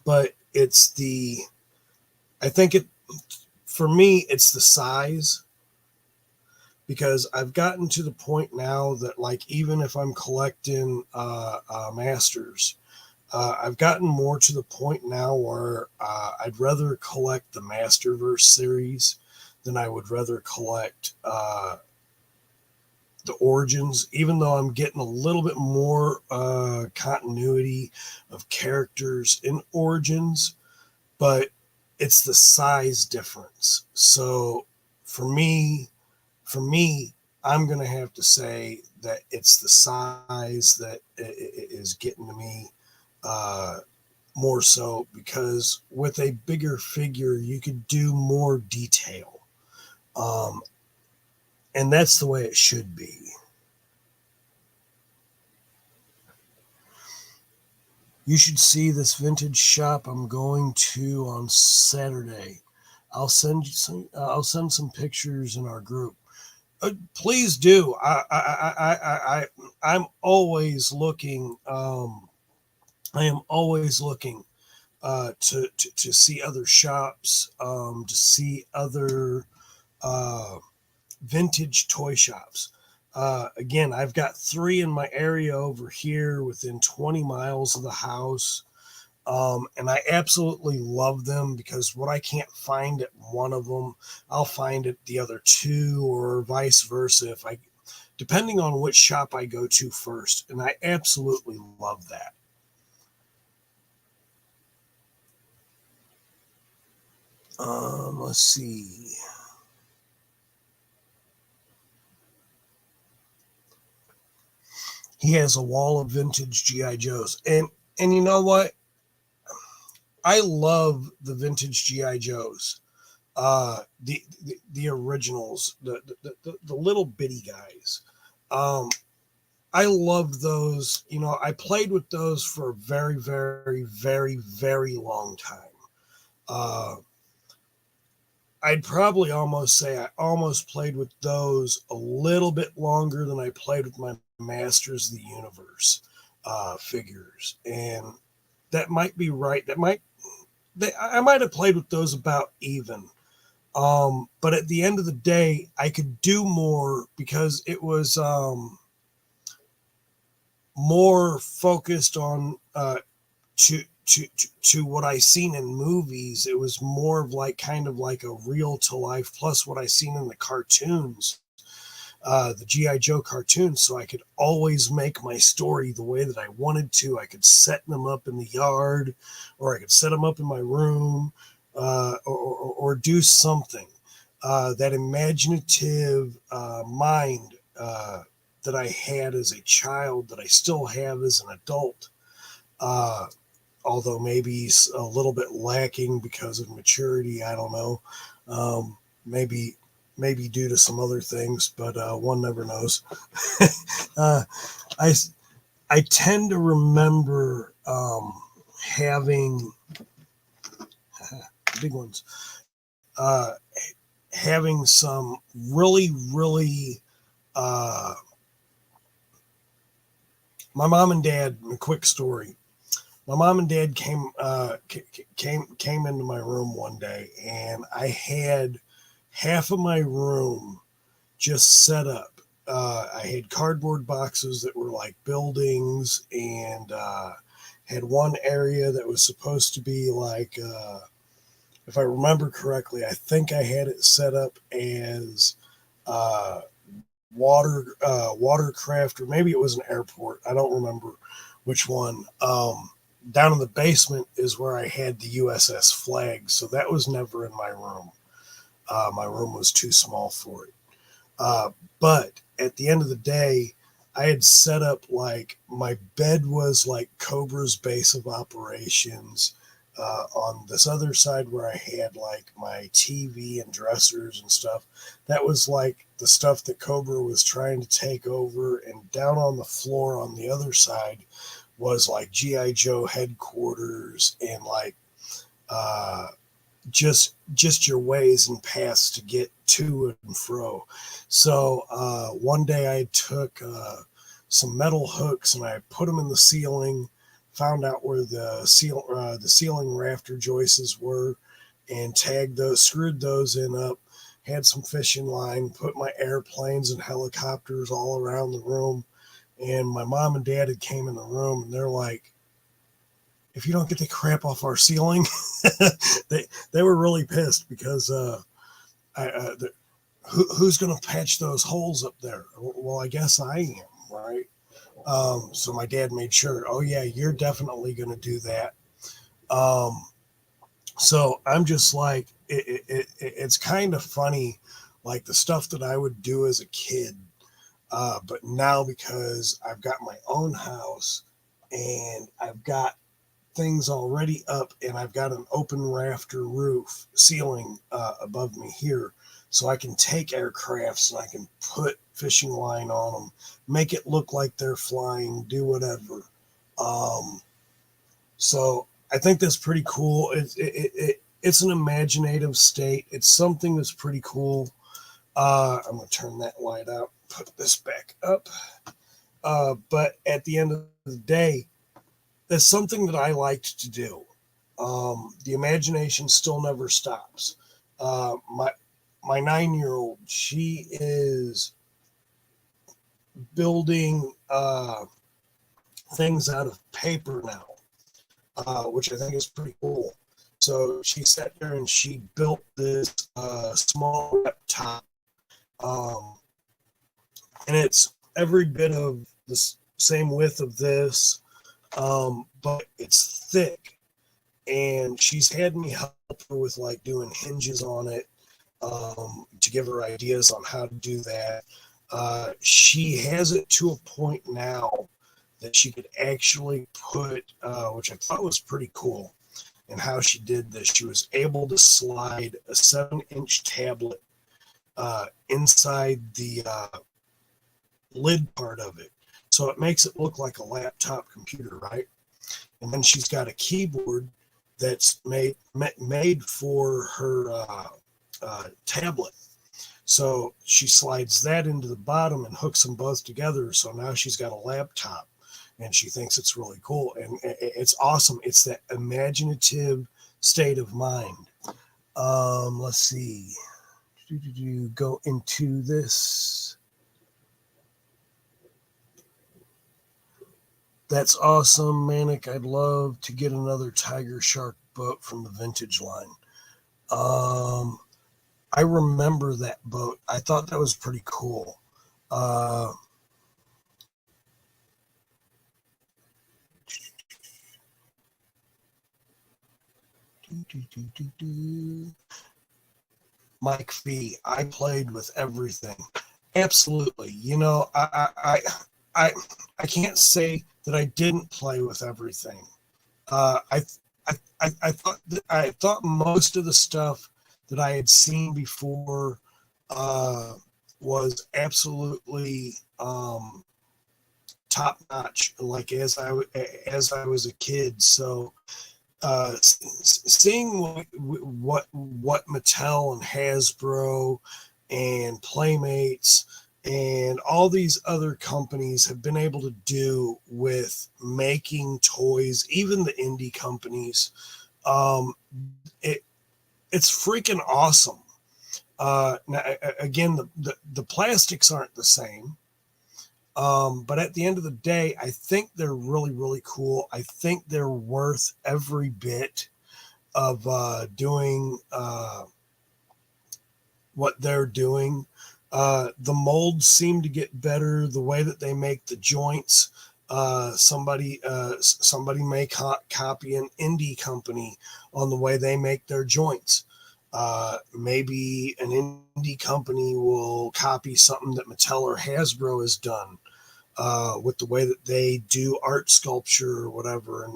but it's for me, it's the size, because I've gotten to the point now that, like, even if I'm collecting masters, I've gotten more to the point now where I'd rather collect the Masterverse series than I would rather collect the Origins, even though I'm getting a little bit more continuity of characters in Origins, but it's the size difference. So for me, I'm going to have to say that it's the size that is getting to me more so, because with a bigger figure, you could do more detail. And that's the way it should be. You should see this vintage shop I'm going to on Saturday. I'll send some pictures in our group. Please do. I'm always looking. I am always looking to see other shops, to see other vintage toy shops. Again, I've got 3 in my area over here within 20 miles of the house. And I absolutely love them because what I can't find at one of them, I'll find at the other 2, or vice versa, depending on which shop I go to first. And I absolutely love that. Let's see. He has a wall of vintage G.I. Joes. And you know what? I love the vintage G.I. Joes. The originals, the little bitty guys. I loved those. You know, I played with those for a very, very, very, very long time. I'd probably almost say I almost played with those a little bit longer than I played with my Masters of the Universe figures. And that might be right. I might have played with those about even. But at the end of the day, I could do more because it was more focused on to what I seen in movies. It was more of kind of like a real to life, plus what I seen in the cartoons, the G.I. Joe cartoons. So I could always make my story the way that I wanted to. I could set them up in the yard, or I could set them up in my room, or do something. That imaginative mind that I had as a child, that I still have as an adult, although maybe a little bit lacking because of maturity. I don't know. Maybe due to some other things, but one never knows. I tend to remember having big ones. Having some really, really, my mom and dad, a quick story. My mom and dad came into my room one day, and I had half of my room just set up. I had cardboard boxes that were like buildings, and had one area that was supposed to be like, if I remember correctly, I think I had it set up as watercraft, or maybe it was an airport. I don't remember which one. Down in the basement is where I had the USS Flag, so that was never in my room. My room was too small for it. But at the end of the day, I had set up like my bed was like Cobra's base of operations. On this other side where I had like my TV and dressers and stuff, that was like the stuff that Cobra was trying to take over. And down on the floor on the other side was like G.I. Joe headquarters and like just your ways and paths to get to and fro. So one day I took some metal hooks and I put them in the ceiling, found out where the ceiling rafter joists were, and tagged those, screwed those in up, had some fishing line, put my airplanes and helicopters all around the room. And my mom and dad had came in the room, and they're like, if you don't get the crap off our ceiling, they were really pissed because who's going to patch those holes up there? Well, I guess I am, right? So my dad made sure, oh yeah, you're definitely going to do that. So I'm just like, it's kind of funny, like the stuff that I would do as a kid. But now because I've got my own house and I've got things already up and I've got an open rafter roof ceiling above me here, so I can take aircrafts and I can put fishing line on them, make it look like they're flying, do whatever. So I think that's pretty cool. It's an imaginative state. It's something that's pretty cool. I'm going to turn that light out, put this back up. But at the end of the day, that's something that I liked to do. The imagination still never stops. My 9-year-old, she is building things out of paper now, which I think is pretty cool. So she sat there and she built this small laptop, and it's every bit of the same width of this, but it's thick. And she's had me help her with like doing hinges on it, to give her ideas on how to do that. She has it to a point now that she could actually put, which I thought was pretty cool, and how she did this. She was able to slide a 7-inch tablet inside the lid part of it. So it makes it look like a laptop computer, right? And then she's got a keyboard that's made for her tablet. So she slides that into the bottom and hooks them both together. So now she's got a laptop, and she thinks it's really cool. And it's awesome. It's that imaginative state of mind. Let's see. Go into this. That's awesome, Manic. I'd love to get another Tiger Shark boat from the vintage line. I remember that boat. I thought that was pretty cool. Mike Fee, I played with everything. Absolutely. You know, I can't say that I didn't play with everything. I thought most of the stuff that I had seen before was absolutely top notch. Like as I was a kid, so seeing what Mattel and Hasbro and Playmates and all these other companies have been able to do with making toys, even the indie companies, it's freaking awesome. Now, again, the plastics aren't the same. But at the end of the day, I think they're really, really cool. I think they're worth every bit of doing what they're doing. The molds seem to get better. The way that they make the joints. Somebody may copy an indie company on the way they make their joints. Maybe an indie company will copy something that Mattel or Hasbro has done. With the way that they do art sculpture or whatever,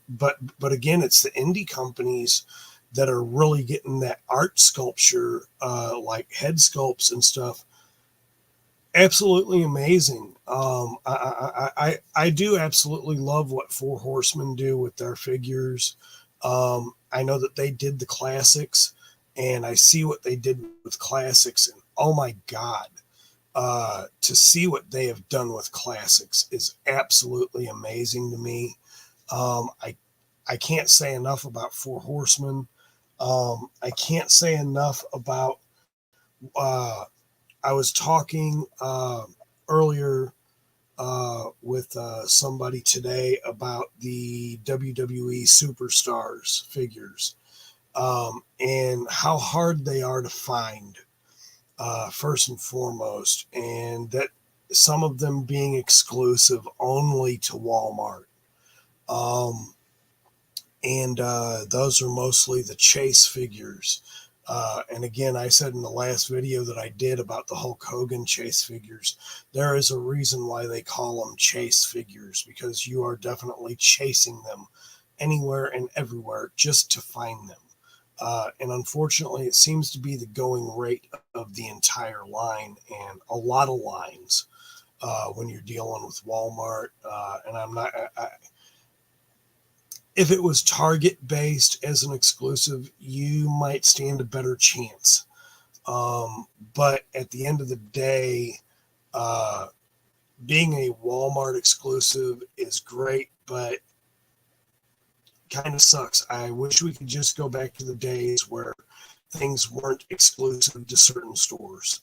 but again, it's the indie companies that are really getting that art sculpture, like head sculpts and stuff. Absolutely amazing. I do absolutely love what Four Horsemen do with their figures. I know that they did the classics, and I see what they did with classics, and oh my God. To see what they have done with classics is absolutely amazing to me. I can't say enough about Four Horsemen. I can't say enough about. I was talking earlier with somebody today about the WWE Superstars figures and how hard they are to find. First and foremost, and that some of them being exclusive only to Walmart. And those are mostly the Chase figures. And again, I said in the last video that I did about the Hulk Hogan Chase figures, there is a reason why they call them Chase figures, because you are definitely chasing them anywhere and everywhere just to find them. And unfortunately, it seems to be the going rate of the entire line and a lot of lines when you're dealing with Walmart. And I'm not, if it was Target based as an exclusive, you might stand a better chance. But at the end of the day, being a Walmart exclusive is great, but kind of sucks. I wish we could just go back to the days where things weren't exclusive to certain stores.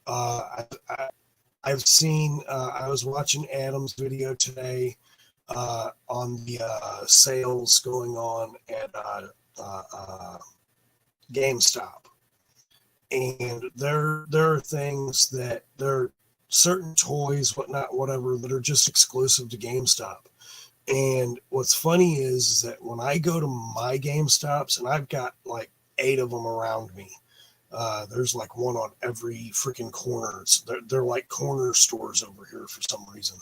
I've seen, I was watching Adam's video today on the sales going on at GameStop. And there are things that there are certain toys, whatnot, whatever, that are just exclusive to GameStop. And what's funny is that when I go to my GameStops, and I've got like 8 of them around me, there's like one on every freaking corner. They're like corner stores over here for some reason.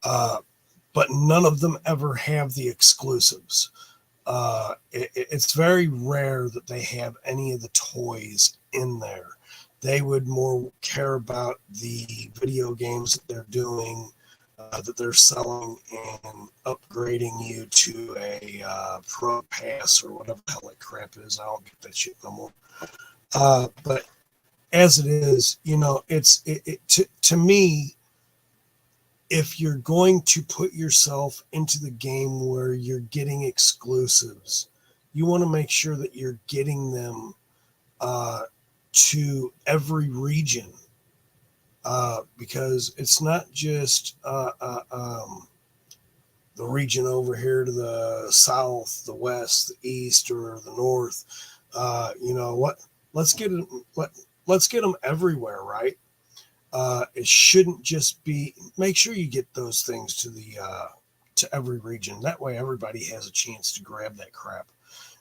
But none of them ever have the exclusives. It's very rare that they have any of the toys in there. They would more care about the video games that they're doing, that they're selling and upgrading you to a Pro Pass or whatever the hell that crap is. I don't get that shit no more. But as it is, you know, to me, if you're going to put yourself into the game where you're getting exclusives, you want to make sure that you're getting them to every region. Because it's not just the region over here to the south, the west, the east, or the north. You know what? Let's get them everywhere, right? It shouldn't just be. Make sure you get those things to the to every region. That way, everybody has a chance to grab that crap.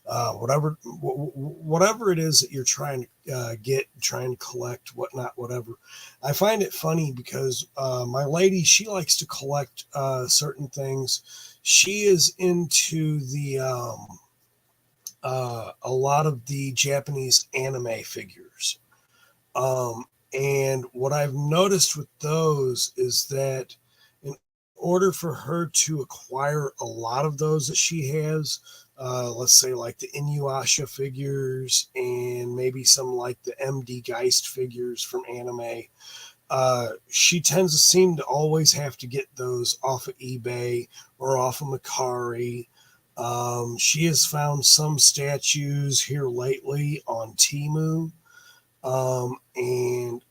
Whatever it is that you're trying to get, trying to collect, whatnot, whatever. I find it funny because my lady, she likes to collect certain things. She is into the a lot of the Japanese anime figures. And what I've noticed with those is that in order for her to acquire a lot of those that she has, let's say like the Inuyasha figures and maybe some like the MD Geist figures from anime, she tends to seem to always have to get those off of eBay or off of Mercari. She has found some statues here lately on Temu, and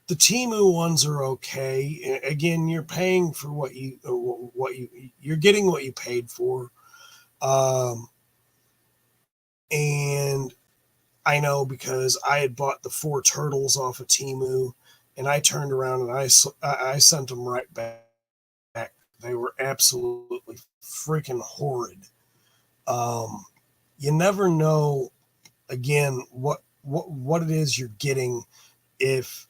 the Temu ones are okay. Again, you're paying for you're getting what you paid for. And I know because I had bought the 4 turtles off of Temu, and I turned around and I sent them right back. They were absolutely freaking horrid. You never know, again, what it is you're getting if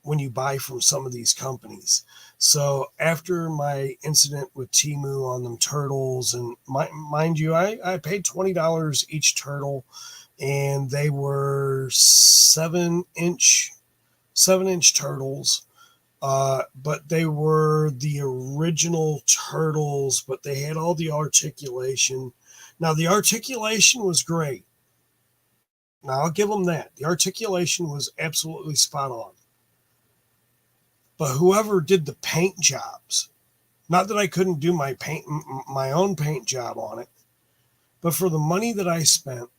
when you buy from some of these companies. So after my incident with Temu on them turtles, and mind you, I paid $20 each turtle, and they were 7-inch turtles. But they were the original turtles, but they had all the articulation. Now, the articulation was great. Now, I'll give them that. The articulation was absolutely spot on. But whoever did the paint jobs, not that I couldn't do my own paint job on it, but for the money that I spent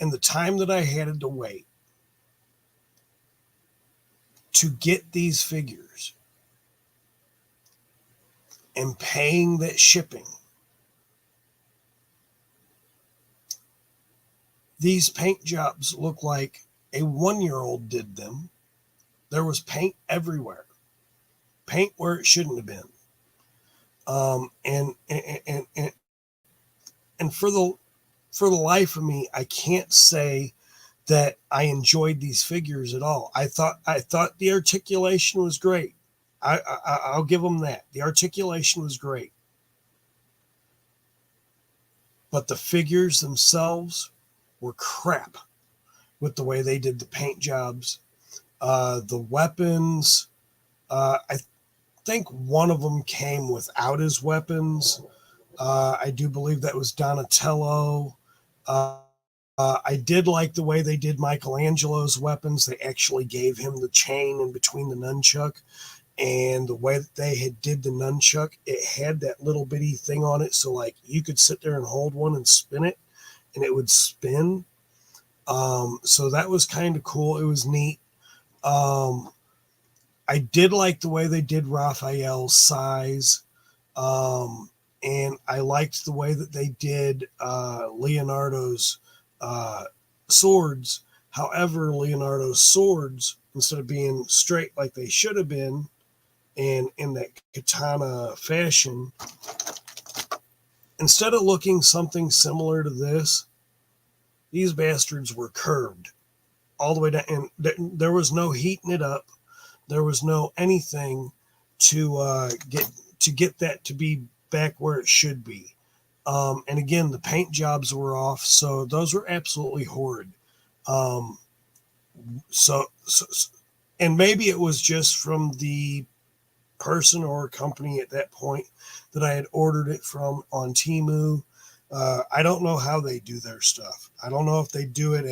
and the time that I had to wait to get these figures and paying that shipping, these paint jobs look like a 1-year-old did them. There was paint everywhere, paint where it shouldn't have been. And for the life of me, I can't say that I enjoyed these figures at all. I thought the articulation was great. I'll give them that. The articulation was great. But the figures themselves were crap with the way they did the paint jobs. The weapons, I think one of them came without his weapons. I do believe that was Donatello. I did like the way they did Michelangelo's weapons. They actually gave him the chain in between the nunchuck, and the way that they had did the nunchuck, it had that little bitty thing on it. So like you could sit there and hold one and spin it and it would spin. So that was kind of cool. It was neat. I did like the way they did Raphael's size. And I liked the way that they did Leonardo's swords. However, Leonardo's swords, instead of being straight like they should have been and in that katana fashion, instead of looking something similar to this, these bastards were curved all the way down, and there was no heating it up. There was no anything to get that to be back where it should be. And again, the paint jobs were off, so those were absolutely horrid. So and maybe it was just from the person or company at that point that I had ordered it from on Temu. I don't know how they do their stuff. I don't know if they do it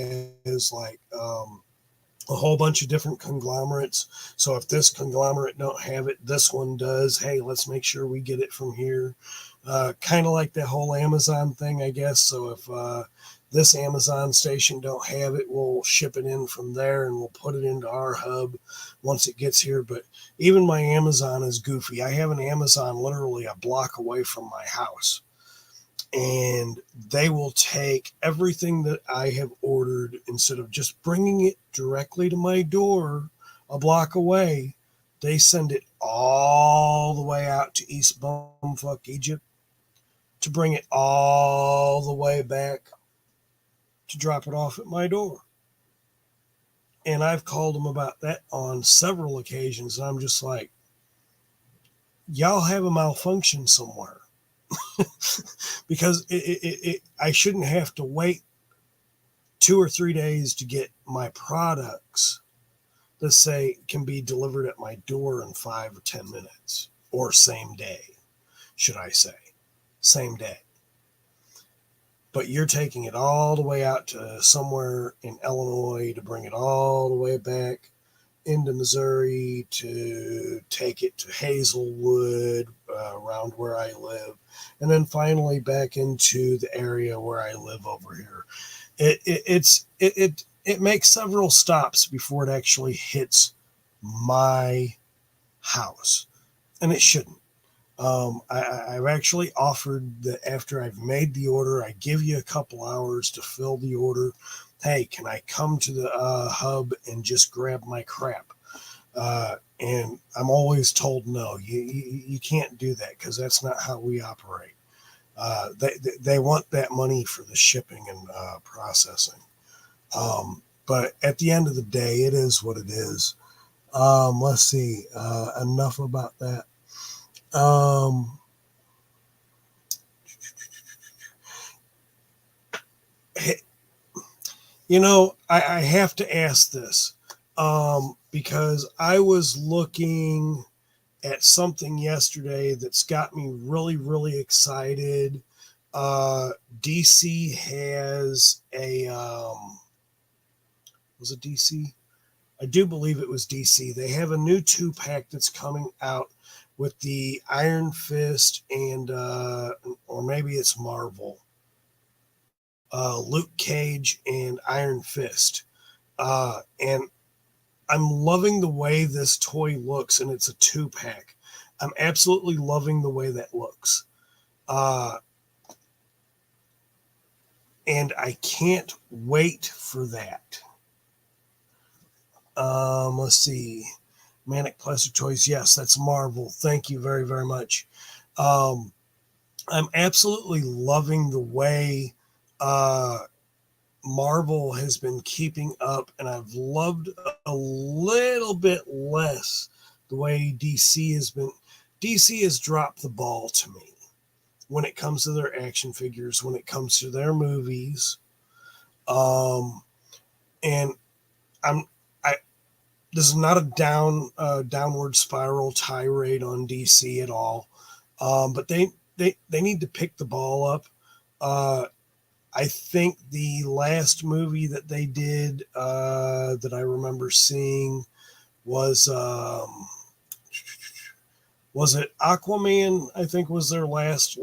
as like a whole bunch of different conglomerates. So if this conglomerate don't have it, this one does. Hey, let's make sure we get it from here. Kind of like that whole Amazon thing, I guess. So if this Amazon station don't have it, we'll ship it in from there and we'll put it into our hub once it gets here. But even my Amazon is goofy. I have an Amazon literally a block away from my house. And they will take everything that I have ordered, instead of just bringing it directly to my door a block away, they send it all the way out to East Bumfuck, Egypt, to bring it all the way back to drop it off at my door. And I've called them about that on several occasions. And I'm just like, y'all have a malfunction somewhere. Because I shouldn't have to wait 2 or 3 days to get my products that say can be delivered at my door in 5 or 10 minutes. or same day, should I say. Same day. But you're taking it all the way out to somewhere in Illinois to bring it all the way back into Missouri to take it to Hazelwood, around where I live, and then finally back into the area where I live over here. It makes several stops before it actually hits my house, and it shouldn't. I've actually offered that after I've made the order, I give you a couple hours to fill the order. Hey, can I come to the hub and just grab my crap? And I'm always told no, you can't do that because that's not how we operate. They want that money for the shipping and processing. But at the end of the day, it is what it is. Let's see. Enough about that. I have to ask this because I was looking at something yesterday that's got me really, really excited. DC has a, was it DC? I do believe it was DC. They have a new 2-pack that's coming out with the Iron Fist and, or maybe it's Marvel, Luke Cage and Iron Fist. And I'm loving the way this toy looks, and it's a 2-pack. I'm absolutely loving the way that looks. And I can't wait for that. Let's see. Manic Plastic Toys. Yes, that's Marvel. Thank you very, very much. I'm absolutely loving the way Marvel has been keeping up, and I've loved a little bit less the way DC has been. DC has dropped the ball to me when it comes to their action figures, when it comes to their movies. And this is not a downward spiral tirade on DC at all. But they need to pick the ball up. I think the last movie that they did that I remember seeing was it Aquaman? I think was their latest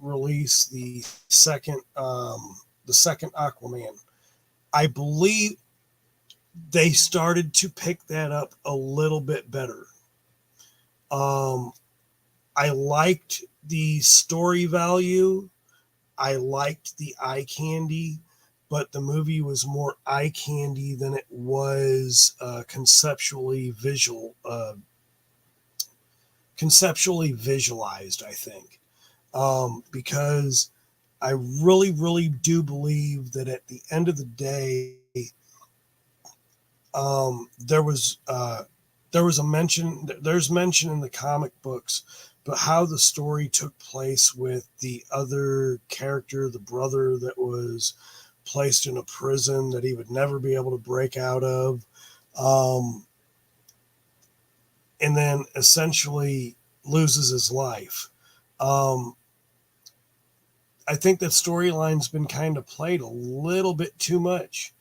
release. The second Aquaman. I believe they started to pick that up a little bit better. I liked the story value. I liked the eye candy, but the movie was more eye candy than it was conceptually visualized, I think. Because I really, really do believe that at the end of the day, there's mention in the comic books, but how the story took place with the other character, the brother that was placed in a prison that he would never be able to break out of, and then essentially loses his life. I think that storyline's been kind of played a little bit too much.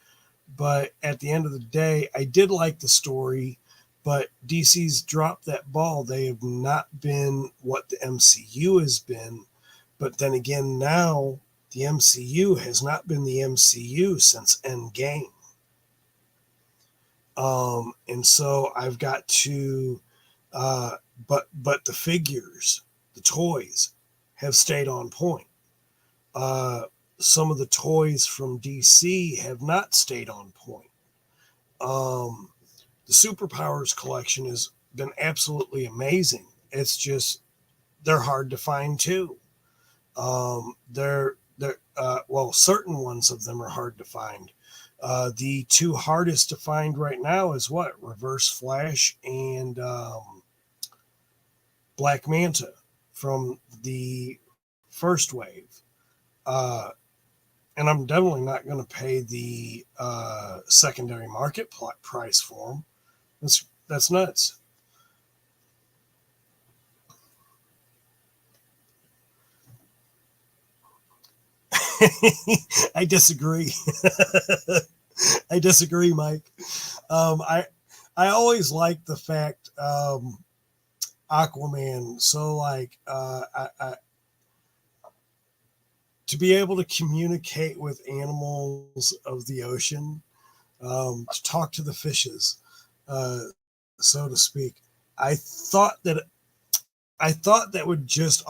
But at the end of the day, I did like the story, but DC's dropped that ball. They have not been what the MCU has been. But then again, now the MCU has not been the MCU since Endgame. And so I've got to, but the figures, the toys have stayed on point. Some of the toys from DC have not stayed on point. The Superpowers collection has been absolutely amazing. It's just, they're hard to find too. Certain ones of them are hard to find. The two hardest to find right now is what? Reverse Flash and Black Manta from the first wave. And I'm definitely not going to pay the secondary market price for them. That's nuts. I disagree. I disagree, Mike. I always like the fact Aquaman. So like to be able to communicate with animals of the ocean, to talk to the fishes, so to speak. I thought that would just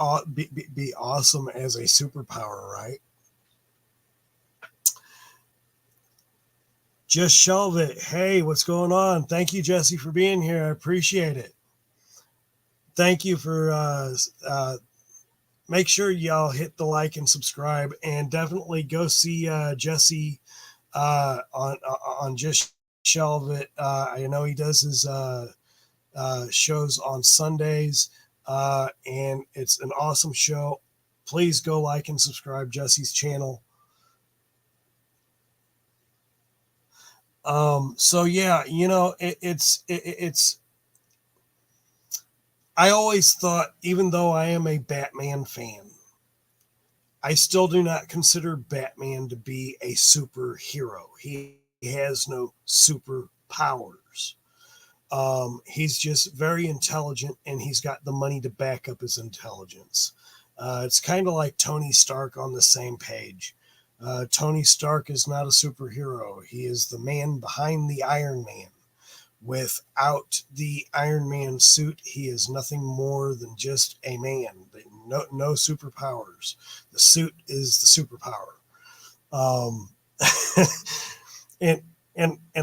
be awesome as a superpower, right? Just shelve it. Hey, what's going on? Thank you, Jesse, for being here. I appreciate it. Thank you for make sure y'all hit the like and subscribe, and definitely go see Jesse on Just Shelve It. I know he does his shows on Sundays, and it's an awesome show. Please go like and subscribe Jesse's channel. So yeah, it's I always thought, even though I am a Batman fan, I still do not consider Batman to be a superhero. He has no superpowers. He's just very intelligent, and he's got the money to back up his intelligence. It's kind of like Tony Stark on the same page. Tony Stark is not a superhero. He is the man behind the Iron Man. Without the Iron Man suit, he is nothing more than just a man. No superpowers. The suit is the superpower. And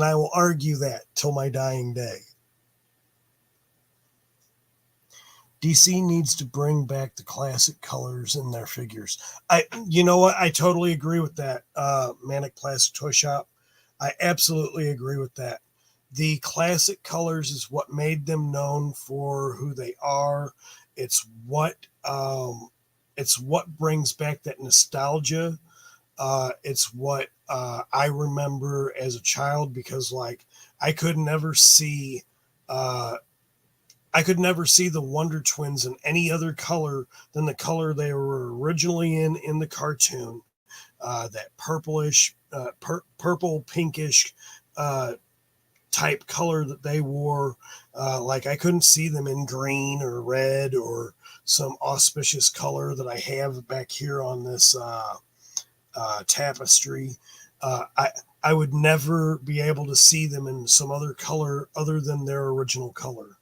I will argue that till my dying day. DC needs to bring back the classic colors in their figures. You know what? I totally agree with that, Manic Plastic Toy Shop. I absolutely agree with that. The classic colors is what made them known for who they are. It's what brings back that nostalgia. It's what I remember as a child, because like I could never see the Wonder Twins in any other color than the color they were originally in the cartoon. That purplish, purple pinkish type color that they wore. Like I couldn't see them in green or red or some auspicious color that I have back here on this tapestry. I would never be able to see them in some other color other than their original color.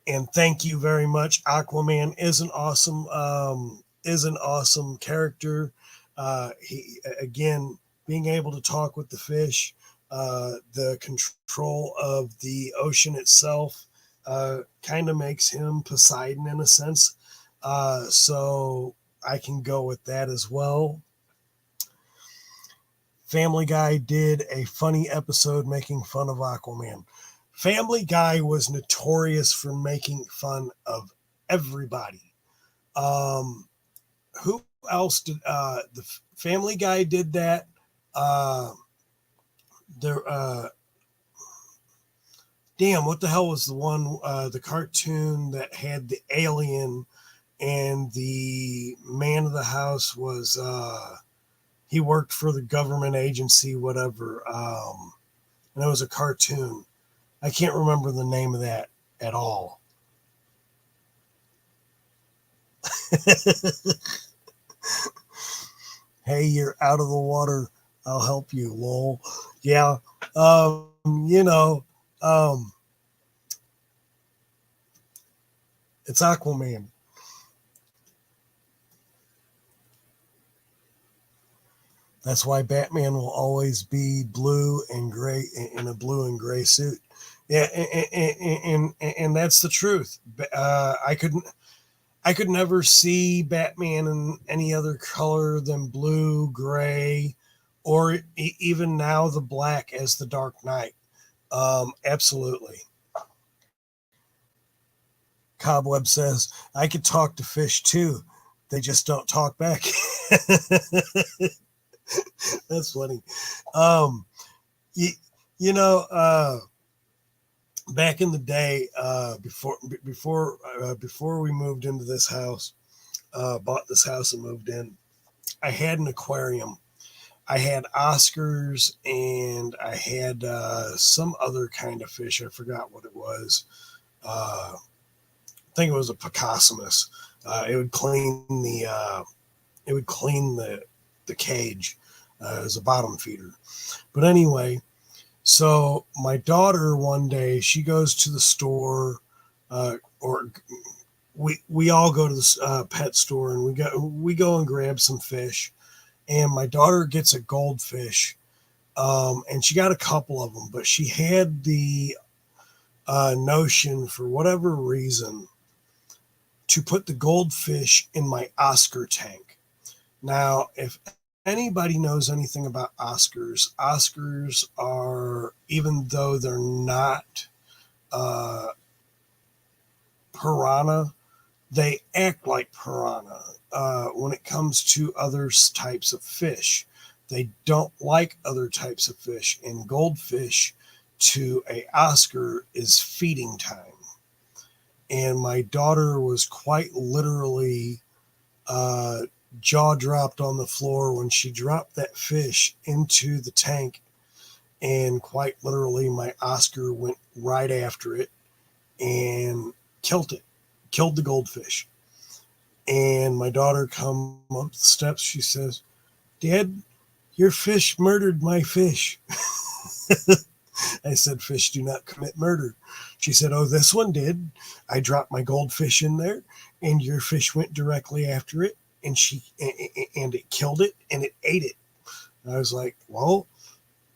And thank you very much. Aquaman is an awesome character. He, again, being able to talk with the fish, the control of the ocean itself, kind of makes him Poseidon in a sense. So I can go with that as well. Family Guy did a funny episode making fun of Aquaman. Family Guy was notorious for making fun of everybody. Who else did the Family Guy did that? Damn, what the hell was the one, the cartoon that had the alien and the man of the house was, he worked for the government agency, whatever. And it was a cartoon. I can't remember the name of that at all. Hey, you're out of the water. I'll help you, lol. Yeah. It's Aquaman. That's why Batman will always be blue and gray, in a blue and gray suit. Yeah, and that's the truth. I could never see Batman in any other color than blue, gray, or even now the black as the Dark Knight. Absolutely. Cobweb says, I could talk to fish too. They just don't talk back. That's funny. Back in the day, before we moved into this house, bought this house and moved in, I had an aquarium. I had Oscars and I had some other kind of fish. I forgot what it was. I think it was a Picossus. It would clean the cage as a bottom feeder. But anyway, so my daughter one day, she goes to the store, or we all go to the pet store, and we go and grab some fish. And my daughter gets a goldfish, and she got a couple of them, but she had the notion, for whatever reason, to put the goldfish in my Oscar tank. Now, if anybody knows anything about Oscars are, even though they're not piranha, they act like piranha when it comes to other types of fish. They don't like other types of fish, and goldfish to a Oscar is feeding time. And my daughter was quite literally jaw dropped on the floor when she dropped that fish into the tank, and quite literally my Oscar went right after it and killed the goldfish. And my daughter come up the steps. She says, "Dad, your fish murdered my fish." I said, "Fish do not commit murder." She said, "Oh, this one did. I dropped my goldfish in there, and your fish went directly after it, and it killed it, and it ate it." I was like, "Well,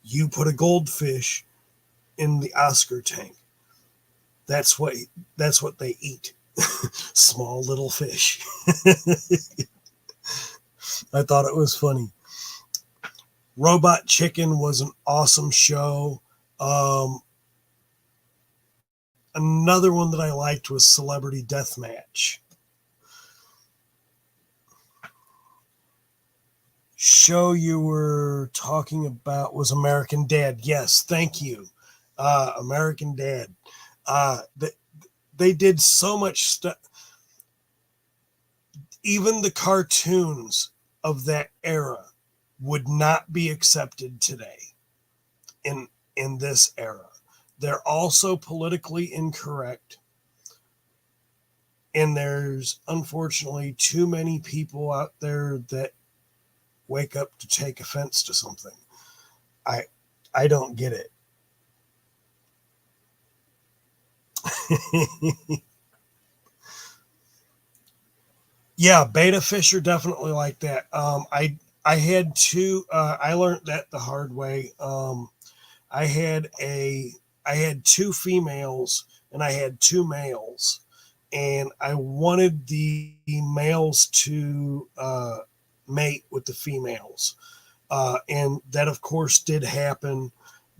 you put a goldfish in the Oscar tank. That's what they eat." Small little fish. I thought it was funny. Robot Chicken was an awesome show. Another one that I liked was Celebrity Deathmatch. Show you were talking about was American Dad. Yes, thank you. American Dad. They did so much stuff. Even the cartoons of that era would not be accepted today in this era. They're also politically incorrect. And there's unfortunately too many people out there that wake up to take offense to something. I don't get it. Yeah, beta fish are definitely like that. I had two. I learned that the hard way. I had two females and I had two males, and I wanted the males to mate with the females, and that of course did happen.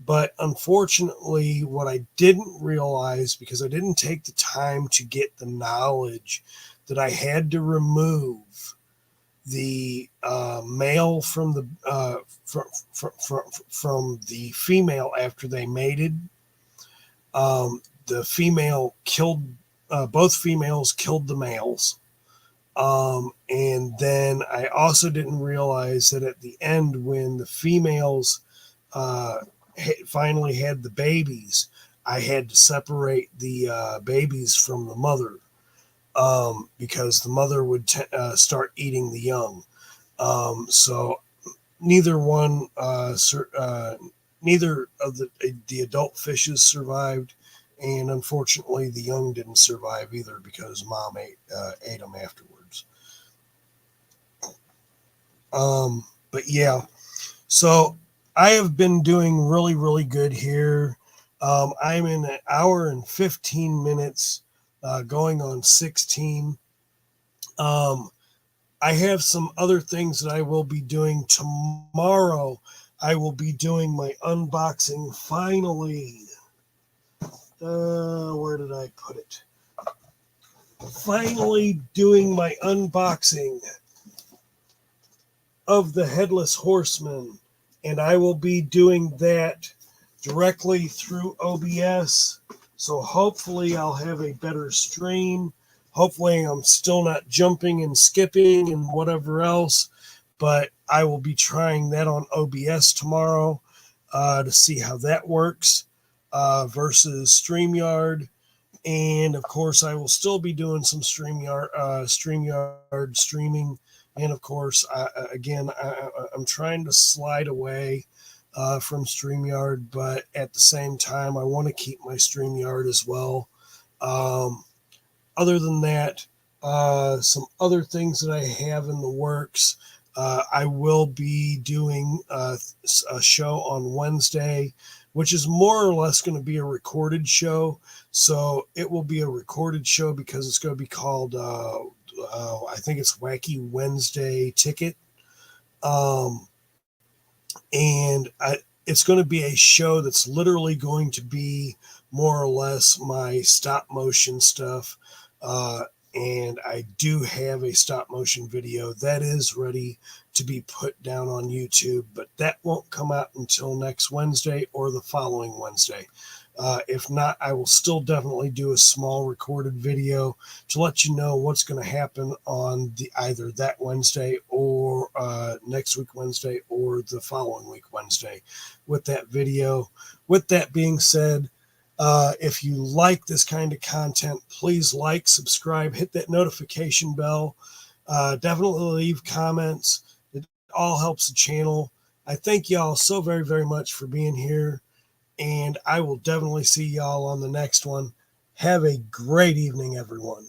But unfortunately, what I didn't realize, because I didn't take the time to get the knowledge, that I had to remove the male from the from the female after they mated. The female killed both females killed the males, and then I also didn't realize that at the end, when the females finally had the babies, I had to separate the babies from the mother, because the mother would start eating the young. So neither of the adult fishes survived, and unfortunately the young didn't survive either, because mom ate them afterwards. But yeah, so I have been doing really, really good here. I'm in an hour and 15 minutes, going on 16. I have some other things that I will be doing tomorrow. I will be doing my unboxing finally. Where did I put it? Finally doing my unboxing of the Headless Horseman. And I will be doing that directly through OBS. So hopefully I'll have a better stream. Hopefully I'm still not jumping and skipping and whatever else, but I will be trying that on OBS tomorrow to see how that works versus StreamYard. And of course, I will still be doing some StreamYard streaming. And of course, I'm trying to slide away from StreamYard, but at the same time, I want to keep my StreamYard as well. Other than that, some other things that I have in the works. I will be doing a show on Wednesday, which is more or less going to be a recorded show. So it will be a recorded show because it's going to be called, I think it's Wacky Wednesday Ticket. It's going to be a show that's literally going to be more or less my stop motion stuff. And I do have a stop motion video that is ready to be put down on YouTube, but that won't come out until next Wednesday or the following Wednesday. If not, I will still definitely do a small recorded video to let you know what's going to happen on either that Wednesday or next week Wednesday or the following week Wednesday with that video. With that being said, if you like this kind of content, please like, subscribe, hit that notification bell. Definitely leave comments. It all helps the channel. I thank y'all so very, very much for being here. And I will definitely see y'all on the next one. Have a great evening, everyone.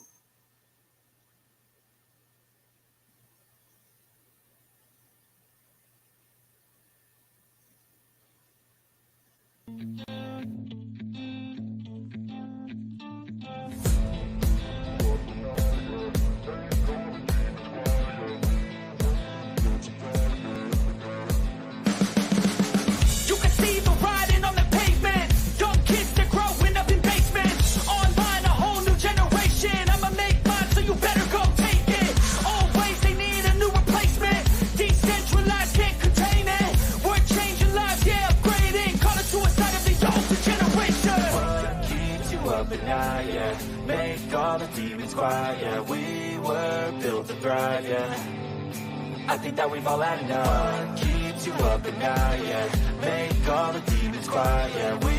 Make all the demons quiet, yeah. We were built to thrive, yeah. I think that we've all had enough. What keeps you up at night, yeah. Make all the demons quiet, yeah.